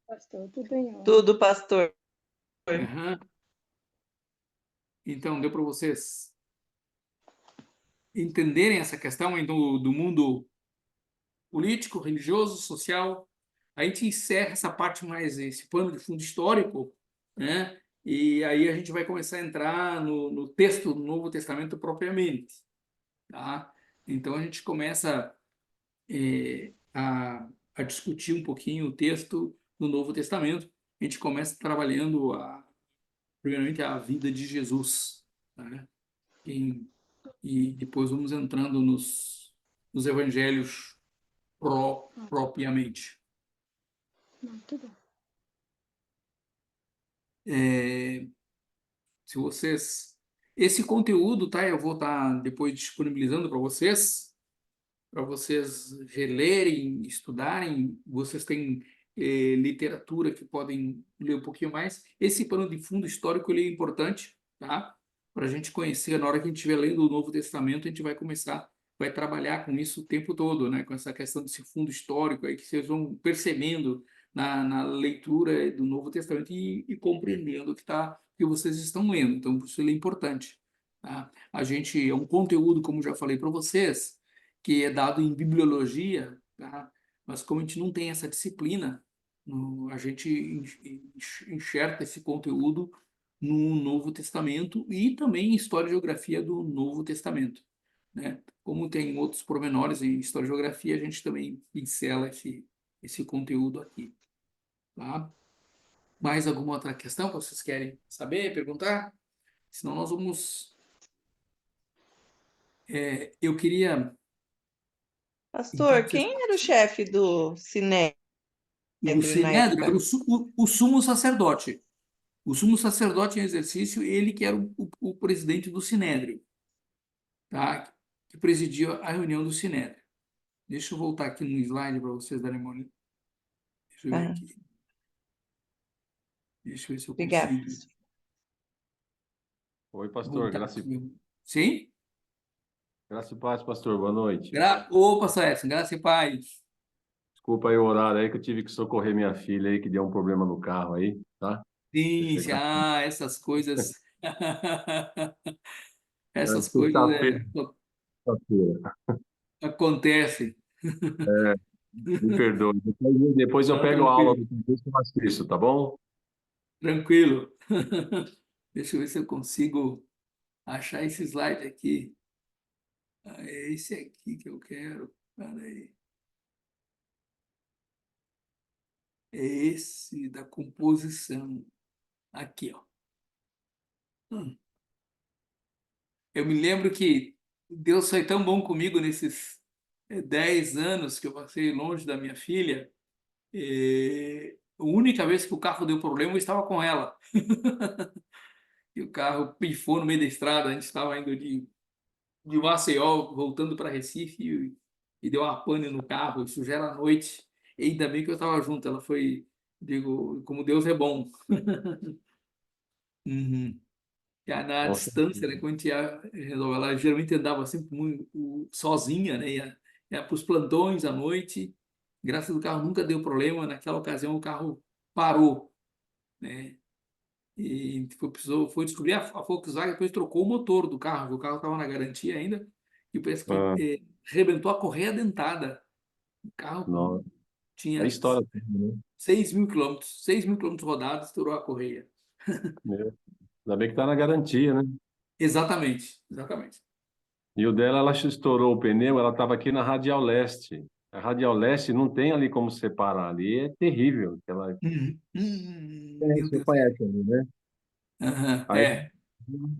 Pastor, tudo em ordem. Tudo, pastor. Uhum. Então, deu para vocês entenderem essa questão então, do mundo político, religioso, social. A gente encerra essa parte mais, esse pano de fundo histórico, né? E aí a gente vai começar a entrar no texto do Novo Testamento propriamente, tá? Então a gente começa a discutir um pouquinho o texto do Novo Testamento. A gente começa trabalhando primeiramente a vida de Jesus, né? E depois vamos entrando nos evangelhos propriamente. Muito bom. Se vocês Esse conteúdo, tá? Eu vou estar depois disponibilizando para vocês relerem, estudarem. Vocês têm literatura que podem ler um pouquinho mais. Esse pano de fundo histórico ele é importante, tá? Para a gente conhecer. Na hora que a gente estiver lendo o Novo Testamento, a gente vai trabalhar com isso o tempo todo, né? Com essa questão desse fundo histórico aí que vocês vão percebendo na leitura do Novo Testamento e compreendendo que vocês estão lendo. Então, isso ele é importante, tá? A gente é um conteúdo, como já falei para vocês, que é dado em bibliologia, tá? Mas como a gente não tem essa disciplina, a gente enxerta esse conteúdo no Novo Testamento e também em História e Geografia do Novo Testamento, né? Como tem outros pormenores em História e Geografia, a gente também pincela esse conteúdo aqui, tá? Mais alguma outra questão que vocês querem saber, perguntar? Senão nós vamos... eu queria... Então, Pastor, quem era o chefe do Sinédrio o na Sinédrio era época? o sumo sacerdote. O sumo sacerdote em exercício, ele que era o presidente do Sinédrio, tá? Que presidia a reunião do Sinédrio. Deixa eu voltar aqui no slide para vocês darem uma olhada. Deixa eu ver Ah, aqui. Deixa eu ver se eu obrigada. consigo Oi, pastor. voltar Graça aqui. Sim? e paz, pastor. Boa noite. Opa, Saércio, graça e paz. Desculpa aí o horário aí que eu tive que socorrer minha filha aí, que deu um problema no carro aí, tá? Sim, Deixa eu... essas coisas. Essas coisas Sexta-feira. Sexta-feira. acontecem. Me perdoe. Depois eu Tá pego a aula tranquilo, do contexto e faço isso, tá bom? tranquilo. Deixa eu ver se eu consigo achar esse slide aqui. É esse aqui que eu quero. Peraí. É esse da composição. Aqui, ó. Eu me lembro que Deus foi tão bom comigo nesses 10 anos que eu passei longe da minha filha. A única vez que o carro deu problema, eu estava com ela. E o carro pifou no meio da estrada. A gente estava indo de Maceió, voltando para Recife, e deu uma pane no carro. Isso já era à noite. E ainda bem que eu estava junto. Ela foi, digo, como Deus é bom. Uhum. Na Nossa, distância, né, quando a gente resolve, ela geralmente andava sempre muito sozinha, né, ia para os plantões à noite. Graças ao carro nunca deu problema. Naquela ocasião o carro parou, né? E foi descobrir a Volkswagen depois trocou o motor do carro, o carro estava na garantia ainda, e parece que rebentou a correia dentada. O carro não. É tinha história, né? 6.000 quilômetros rodados, estourou a correia. Meu. Ainda bem que tá na garantia, né? Exatamente, exatamente. E o dela, ela estourou o pneu, ela estava aqui na Radial Leste. A Radial Leste não tem ali como separar ali, é terrível. Meu Você Deus. conhece ali, né? Aham, Aí, aí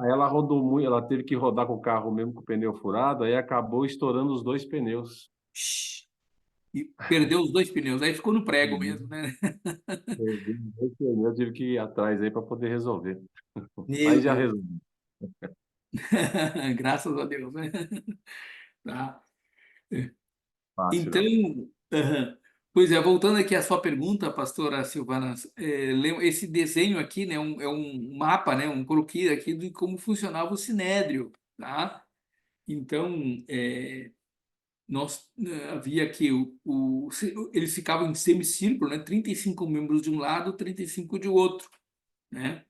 ela rodou muito, ela teve que rodar com o carro mesmo com o pneu furado, aí acabou estourando os dois pneus. E perdeu os dois pneus, aí ficou no prego mesmo, né? Perdi os dois pneus, eu tive que ir atrás aí para poder resolver. Mas Meu já Deus. resolvi. Graças a Deus, né? Tá. Fácil, Então, não. aham. Pois é, voltando aqui à sua pergunta, pastora Silvana, esse desenho aqui, né, é um mapa, né, um croquis aqui de como funcionava o Sinédrio, tá? Então, havia aqui eles ficavam em semicírculo, né, 35 membros de um lado, 35 de outro, né?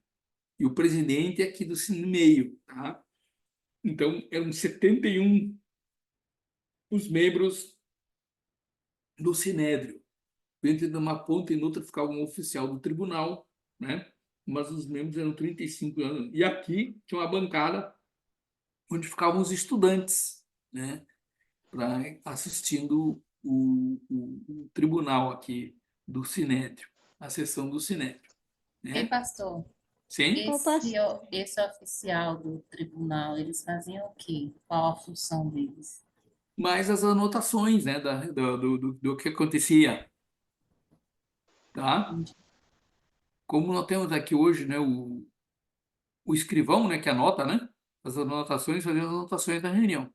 E o presidente aqui no meio, tá? Então, eram 71 os membros do Sinédrio. Dentro de uma ponta e noutra ficava um oficial do tribunal, né? Mas os membros eram 35 anos. E aqui tinha uma bancada onde ficavam os estudantes, né? Assistindo o tribunal aqui do Sinédrio, a sessão do Sinédrio, Ei, né? pastor, Sim? esse oficial do tribunal, eles faziam o quê? Qual a função deles? Mas as anotações, né, do que acontecia, tá? Como nós temos aqui hoje, né, o escrivão, né, que anota, né, as anotações, fazia as anotações da reunião,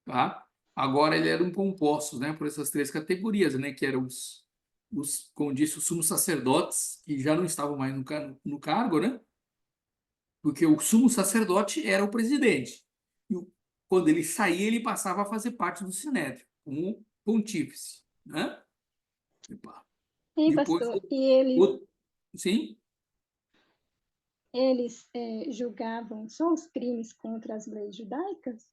tá? Agora ele eram compostos, né, por essas três categorias, né, que eram como disse, os sumos sacerdotes, que já não estavam mais no cargo, né? Porque o sumo sacerdote era o presidente. Quando ele saía, ele passava a fazer parte do sinédrio, como pontífice, né? Epa. Sim, Depois, pastor. E sim, eles julgavam só os crimes contra as leis judaicas?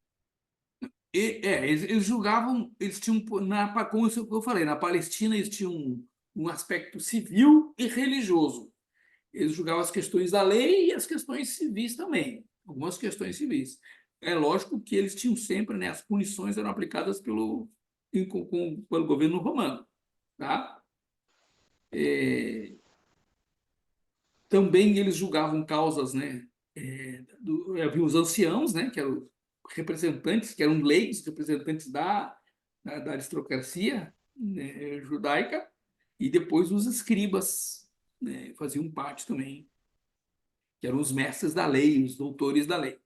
eles julgavam, eles tinham, como eu falei, na Palestina eles tinham um aspecto civil e religioso. Eles julgavam as questões da lei e as questões civis também, algumas questões civis. É lógico que eles tinham sempre, né, as punições eram aplicadas pelo governo romano, tá? Também eles julgavam causas, né? Havia os anciãos, né? Que eram representantes, que eram leigos, representantes da aristocracia, né, judaica, e depois os escribas, né, faziam parte também, que eram os mestres da lei, os doutores da lei.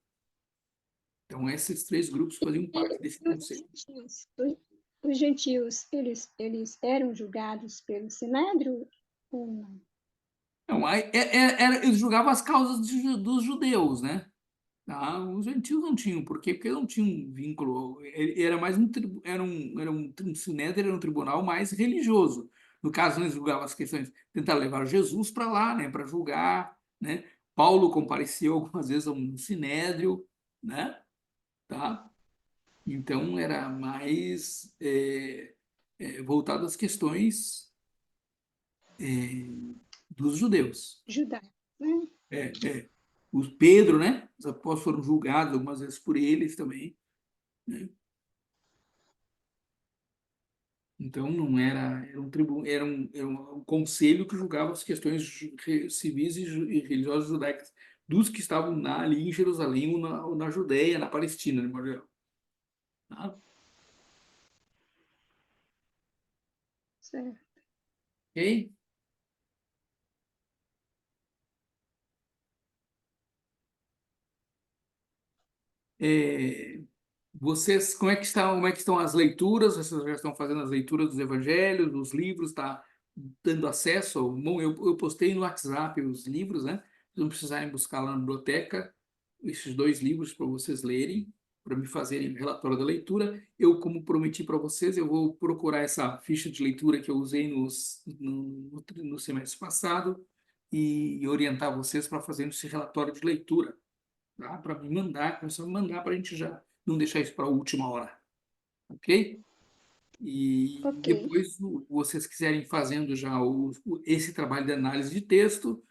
Então, esses três grupos faziam parte desse conceito. Os gentios, eles eram julgados pelo Sinédrio ou não? Não, eles julgavam as causas dos judeus, né? Tá? Os gentios não tinham, por quê? Porque não tinham um vínculo. Era mais um sinédrio, era um tribunal mais religioso. No caso, eles julgavam as questões, tentaram levar Jesus para lá, né? Para julgar, né? Paulo compareceu algumas vezes a um sinédrio, né? Tá? Então, era mais voltado às questões dos judeus. Judaico, né? O Pedro, né? Os apóstolos foram julgados algumas vezes por eles também, né? Então, não era um conselho que julgava as questões civis e religiosas judaicas dos que estavam ali em Jerusalém ou na Judéia, na Palestina, de modo geral. Tá? Certo. Ok? Vocês, como é que estão as leituras? Vocês já estão fazendo as leituras dos evangelhos, dos livros, está dando acesso? Bom, eu postei no WhatsApp os livros, né? Vocês não precisarem buscar lá na biblioteca esses 2 livros para vocês lerem, para me fazerem relatório da leitura. Eu, como prometi para vocês, eu vou procurar essa ficha de leitura que eu usei no semestre passado e orientar vocês para fazer esse relatório de leitura, tá? Para me mandar, começar a me mandar para a gente já não deixar isso para a última hora, ok? E Ok. depois, vocês quiserem fazendo já esse trabalho de análise de texto,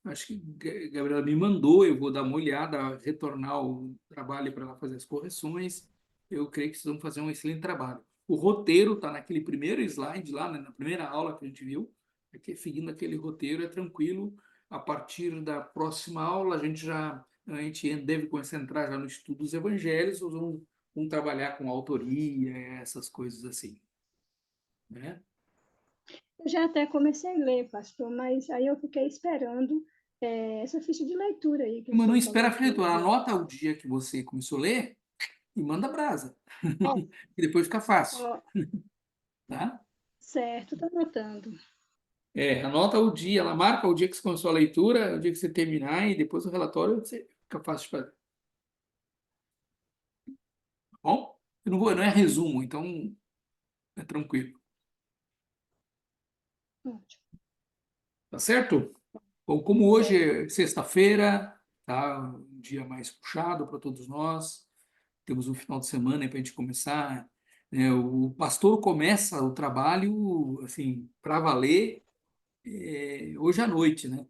acho que a Gabriela me mandou, eu vou dar uma olhada, retornar o trabalho para ela fazer as correções. Eu creio que vocês vão fazer um excelente trabalho. O roteiro está naquele primeiro slide lá, né, na primeira aula que a gente viu. Aqui, seguindo aquele roteiro é tranquilo. A partir da próxima aula, a gente deve começar a entrar já no estudo dos evangelhos, vamos trabalhar com autoria, essas coisas assim, né? Eu já até comecei a ler, pastor, mas aí eu fiquei esperando essa ficha de leitura aí que o Mas não senhor espera falou a que ia leitura, enviar. anota o dia que você começou a ler e manda brasa. Ó, E depois fica fácil, ó, tá? certo, tá anotando. Anota o dia, ela marca o dia que você começou a leitura, o dia que você terminar, e depois o relatório você fica fácil de fazer. Tá bom? Não é resumo, então é tranquilo. Ótimo. Tá certo? Bom, como hoje é sexta-feira, tá? Um dia mais puxado para todos nós, temos um final de semana para a gente começar, né? O pastor começa o trabalho, assim, para valer, hoje à noite, né?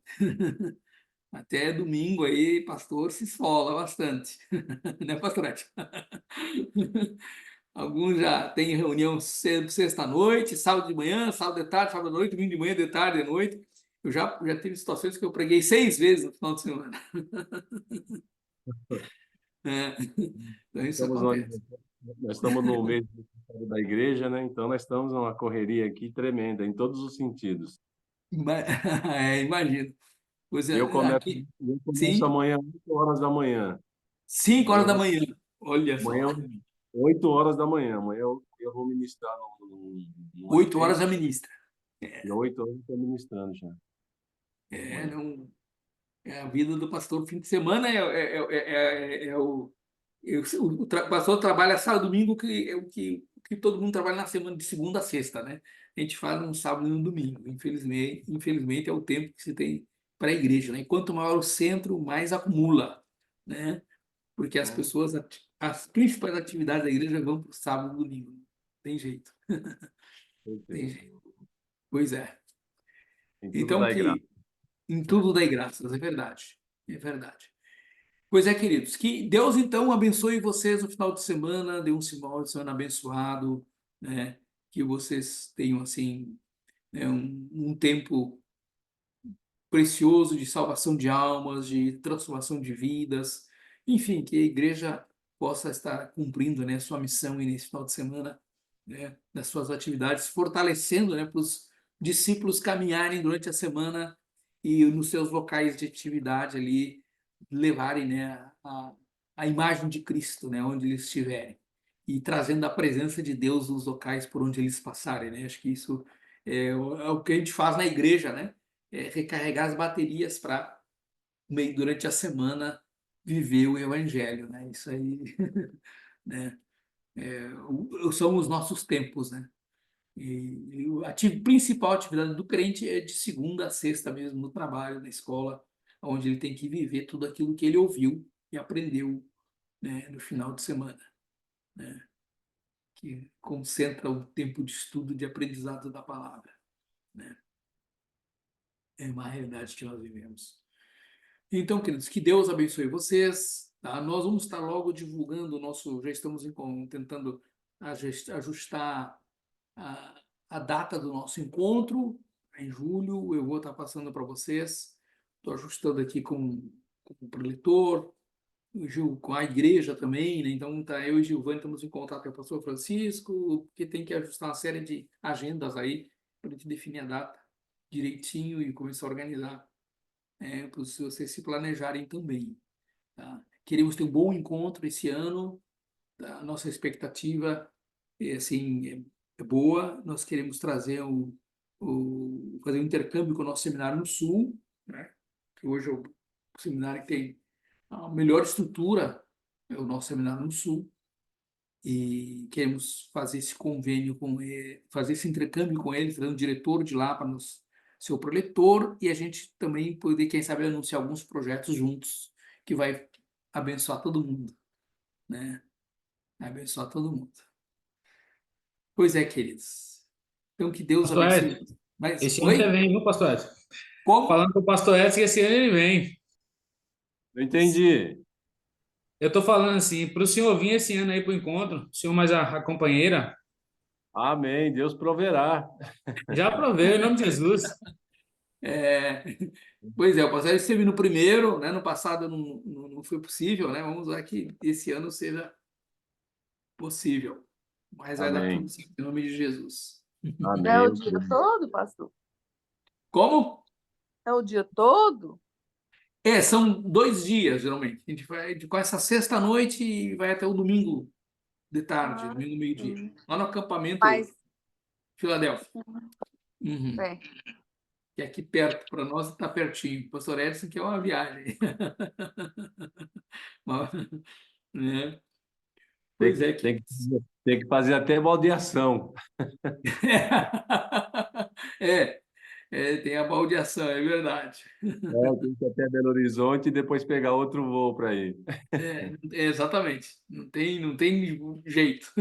Até domingo aí, pastor se esfola bastante, né, pastorete? Alguns já têm reunião sexta-noite, sábado de manhã, sábado de tarde, sábado de noite, domingo de manhã, de tarde, de noite. Eu já tive situações que eu preguei 6 vezes no final de semana. Então isso Estamos acontece. nós estamos no mês da igreja, né? Então nós estamos numa correria aqui tremenda, em todos os sentidos. Imagino. Pois E eu é, começo, aqui, eu começo sim, amanhã, 8 horas da manhã. 5 horas da Amanhã, manhã. Olha amanhã, só. 8 horas da manhã. Amanhã eu vou ministrar numa 8 horas igreja. já ministra. E 8 horas eu estou ministrando já. Amanhã. Não, é a vida do pastor. Fim de semana o pastor trabalha sábado e domingo, que é o que todo mundo trabalha na semana, de segunda a sexta, né? A gente faz um sábado e um domingo. Infelizmente é o tempo que se tem para a igreja, né? E quanto maior o centro, mais acumula, né? Porque as pessoas, as principais atividades da igreja vão para o sábado e domingo. Tem jeito, tem jeito. Pois é. Em tudo Então, dá graça. em tudo dai graças, é verdade. É verdade. Pois é, queridos, que Deus então abençoe vocês no final de semana, dê um final de semana abençoado, né? Que vocês tenham assim, né, um tempo precioso de salvação de almas, de transformação de vidas, enfim, que a igreja possa estar cumprindo, né, sua missão nesse final de semana, né, nas suas atividades, fortalecendo, né, para os discípulos caminharem durante a semana e nos seus locais de atividade ali levarem, né, a imagem de Cristo, né, onde eles estiverem e trazendo a presença de Deus nos locais por onde eles passarem, né? Acho que isso é o que a gente faz na igreja, né? Recarregar as baterias para, durante a semana, viver o evangelho, né? Isso aí, né? São os nossos tempos, né? E a principal atividade do crente é de segunda a sexta mesmo, no trabalho, na escola, onde ele tem que viver tudo aquilo que ele ouviu e aprendeu, né, no final de semana, né? Que concentra o tempo de estudo, de aprendizado da palavra, né? É uma realidade que nós vivemos. Então, queridos, que Deus abençoe vocês. Tá? Nós vamos estar logo divulgando o nosso. Já estamos tentando ajustar a data do nosso encontro. Em julho, eu vou estar passando para vocês. Estou ajustando aqui com o preletor, com a igreja também, né? Então, tá, eu e Gilvane estamos em contato com o pastor Francisco, porque tem que ajustar uma série de agendas aí para a gente definir a data direitinho e começar a organizar, para vocês se planejarem também. Tá? Queremos ter um bom encontro esse ano, tá? A nossa expectativa assim, é boa, nós queremos trazer fazer um intercâmbio com o nosso seminário no Sul, né? Que hoje é o seminário que tem a melhor estrutura, é o nosso seminário no Sul, e queremos fazer esse convênio com ele, fazer esse intercâmbio com ele, trazer um diretor de lá para nos ser o preletor, e a gente também poder, quem sabe, anunciar alguns projetos juntos, que vai abençoar todo mundo, né? Vai abençoar todo mundo. Pois é, queridos. Então, que Deus Pastor abençoe. Edson, Mas, esse ano você oi? vem, viu, pastor Edson? Como? Falando com o pastor Edson que esse ano ele vem. Não entendi. Eu tô falando assim, para o senhor vir esse ano aí para o encontro, o senhor mais a companheira, Amém. Deus proverá. já proveu, em nome de Jesus. É, pois é, o passado esteve no primeiro, né? No passado não foi possível, né? Vamos lá que esse ano seja possível. Mas vai dar tudo Amém. certo, em nome de Jesus. Amém. É o Eu dia creio. todo, pastor? Como? É o dia todo? São 2 dias, geralmente. A gente vai com essa sexta-noite e vai até o domingo de tarde, Ah, domingo meio-dia. sim. Lá no acampamento Mas, Filadélfia. Uhum. é. Que é aqui perto, para nós está pertinho. Pastor Edson, que é uma viagem. Mas, né? Pois é, Tem, que tem que fazer até baldeação. é, tem a baldeação, é verdade. Tem que ir até Belo Horizonte e depois pegar outro voo para ir. Exatamente. Não tem jeito.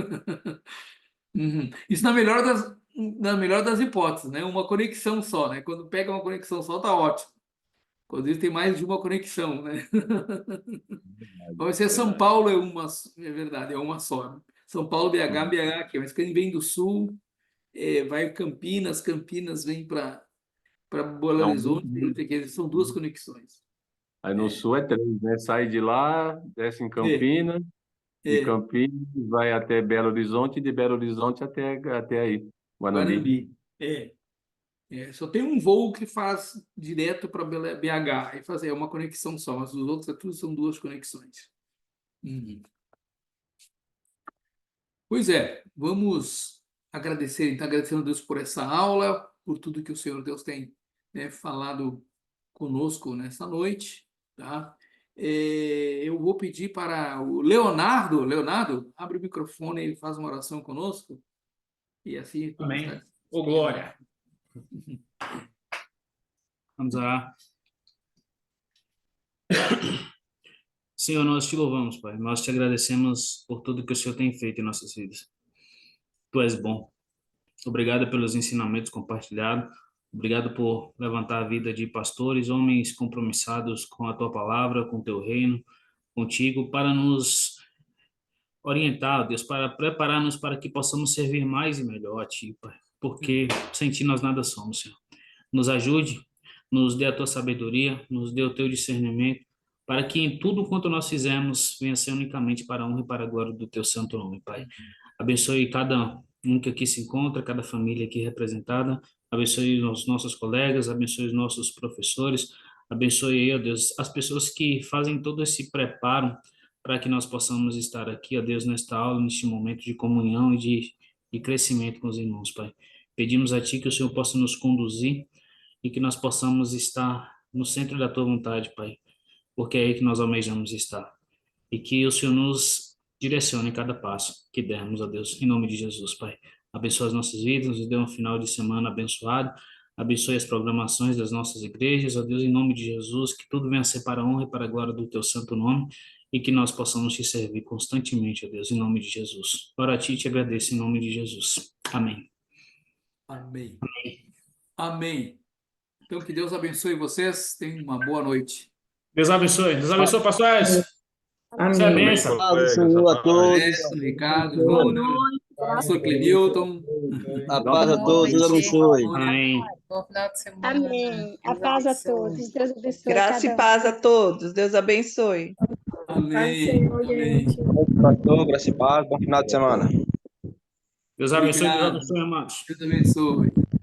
Uhum. Isso na melhor das hipóteses, né? Uma conexão só, né? Quando pega uma conexão só, tá ótimo. Quando isso tem mais de uma conexão, né? Vai ser São Verdade. Paulo é verdade, é uma só, né? São Paulo, BH, BH aqui, mas quem vem do sul vai Campinas, Campinas vem para Belo Não, Horizonte, são 2 conexões. aí no sul é 3, né? Sai de lá, desce em É, Campinas, de é, Campinas vai até Belo Horizonte e de Belo Horizonte até aí, Guanambi. Guanambi. Só tem um voo que faz direto para BH, e fazer uma conexão só, mas os outros tudo são 2 conexões. Uhum. Pois é, vamos agradecer, então, agradecendo a Deus por essa aula, por tudo que o Senhor Deus tem, né, falado conosco nessa noite, tá? Eu vou pedir para o Leonardo. Leonardo, abre o microfone e faz uma oração conosco, e assim vamos Amém. estar. Ô, glória. Vamos orar. Senhor, nós te louvamos, Pai. Nós te agradecemos por tudo que o Senhor tem feito em nossas vidas. Tu és bom. Obrigado pelos ensinamentos compartilhados. Obrigado por levantar a vida de pastores, homens compromissados com a tua palavra, com o teu reino, contigo, para nos orientar, Deus, para preparar-nos para que possamos servir mais e melhor a ti, Pai. Porque sem ti nós nada somos, Senhor. Nos ajude, nos dê a tua sabedoria, nos dê o teu discernimento, para que em tudo quanto nós fizermos venha ser unicamente para a honra e para a glória do teu santo nome, Pai. Abençoe cada um que aqui se encontra, cada família aqui representada, abençoe os nossos colegas, abençoe os nossos professores, abençoe aí, ó Deus, as pessoas que fazem todo esse preparo para que nós possamos estar aqui, ó Deus, nesta aula, neste momento de comunhão e de crescimento com os irmãos, Pai. Pedimos a Ti que o Senhor possa nos conduzir e que nós possamos estar no centro da Tua vontade, Pai, porque é aí que nós almejamos estar. E que o Senhor nos direcione em cada passo que dermos, ó Deus, em nome de Jesus, Pai. Abençoe as nossas vidas, nos dê um final de semana abençoado, abençoe as programações das nossas igrejas, ó Deus, em nome de Jesus, que tudo venha a ser para a honra e para a glória do Teu santo nome, e que nós possamos te servir constantemente, ó Deus, em nome de Jesus. Ora a Ti e te agradeço em nome de Jesus. Amém. Amém. Amém. Então, que Deus abençoe vocês. Tenham uma boa noite. Deus abençoe, pastores. Amém. Isso é Amém, bênção. colegas. Senhor a todos. Ernesto, Ricardo, Júnior, professor Clenilton. A paz a todos, Deus abençoe. Amém. Bom final de semana. Amém. A Deus paz a abençoe. todos. Deus abençoe Graça e cada um. paz a todos. Deus abençoe. Paz do Amém. Senhor, Amém. gente. Pastor, graça e paz, bom final de semana. Deus abençoe, Deus Obrigado. abençoe, amados. Deus abençoe.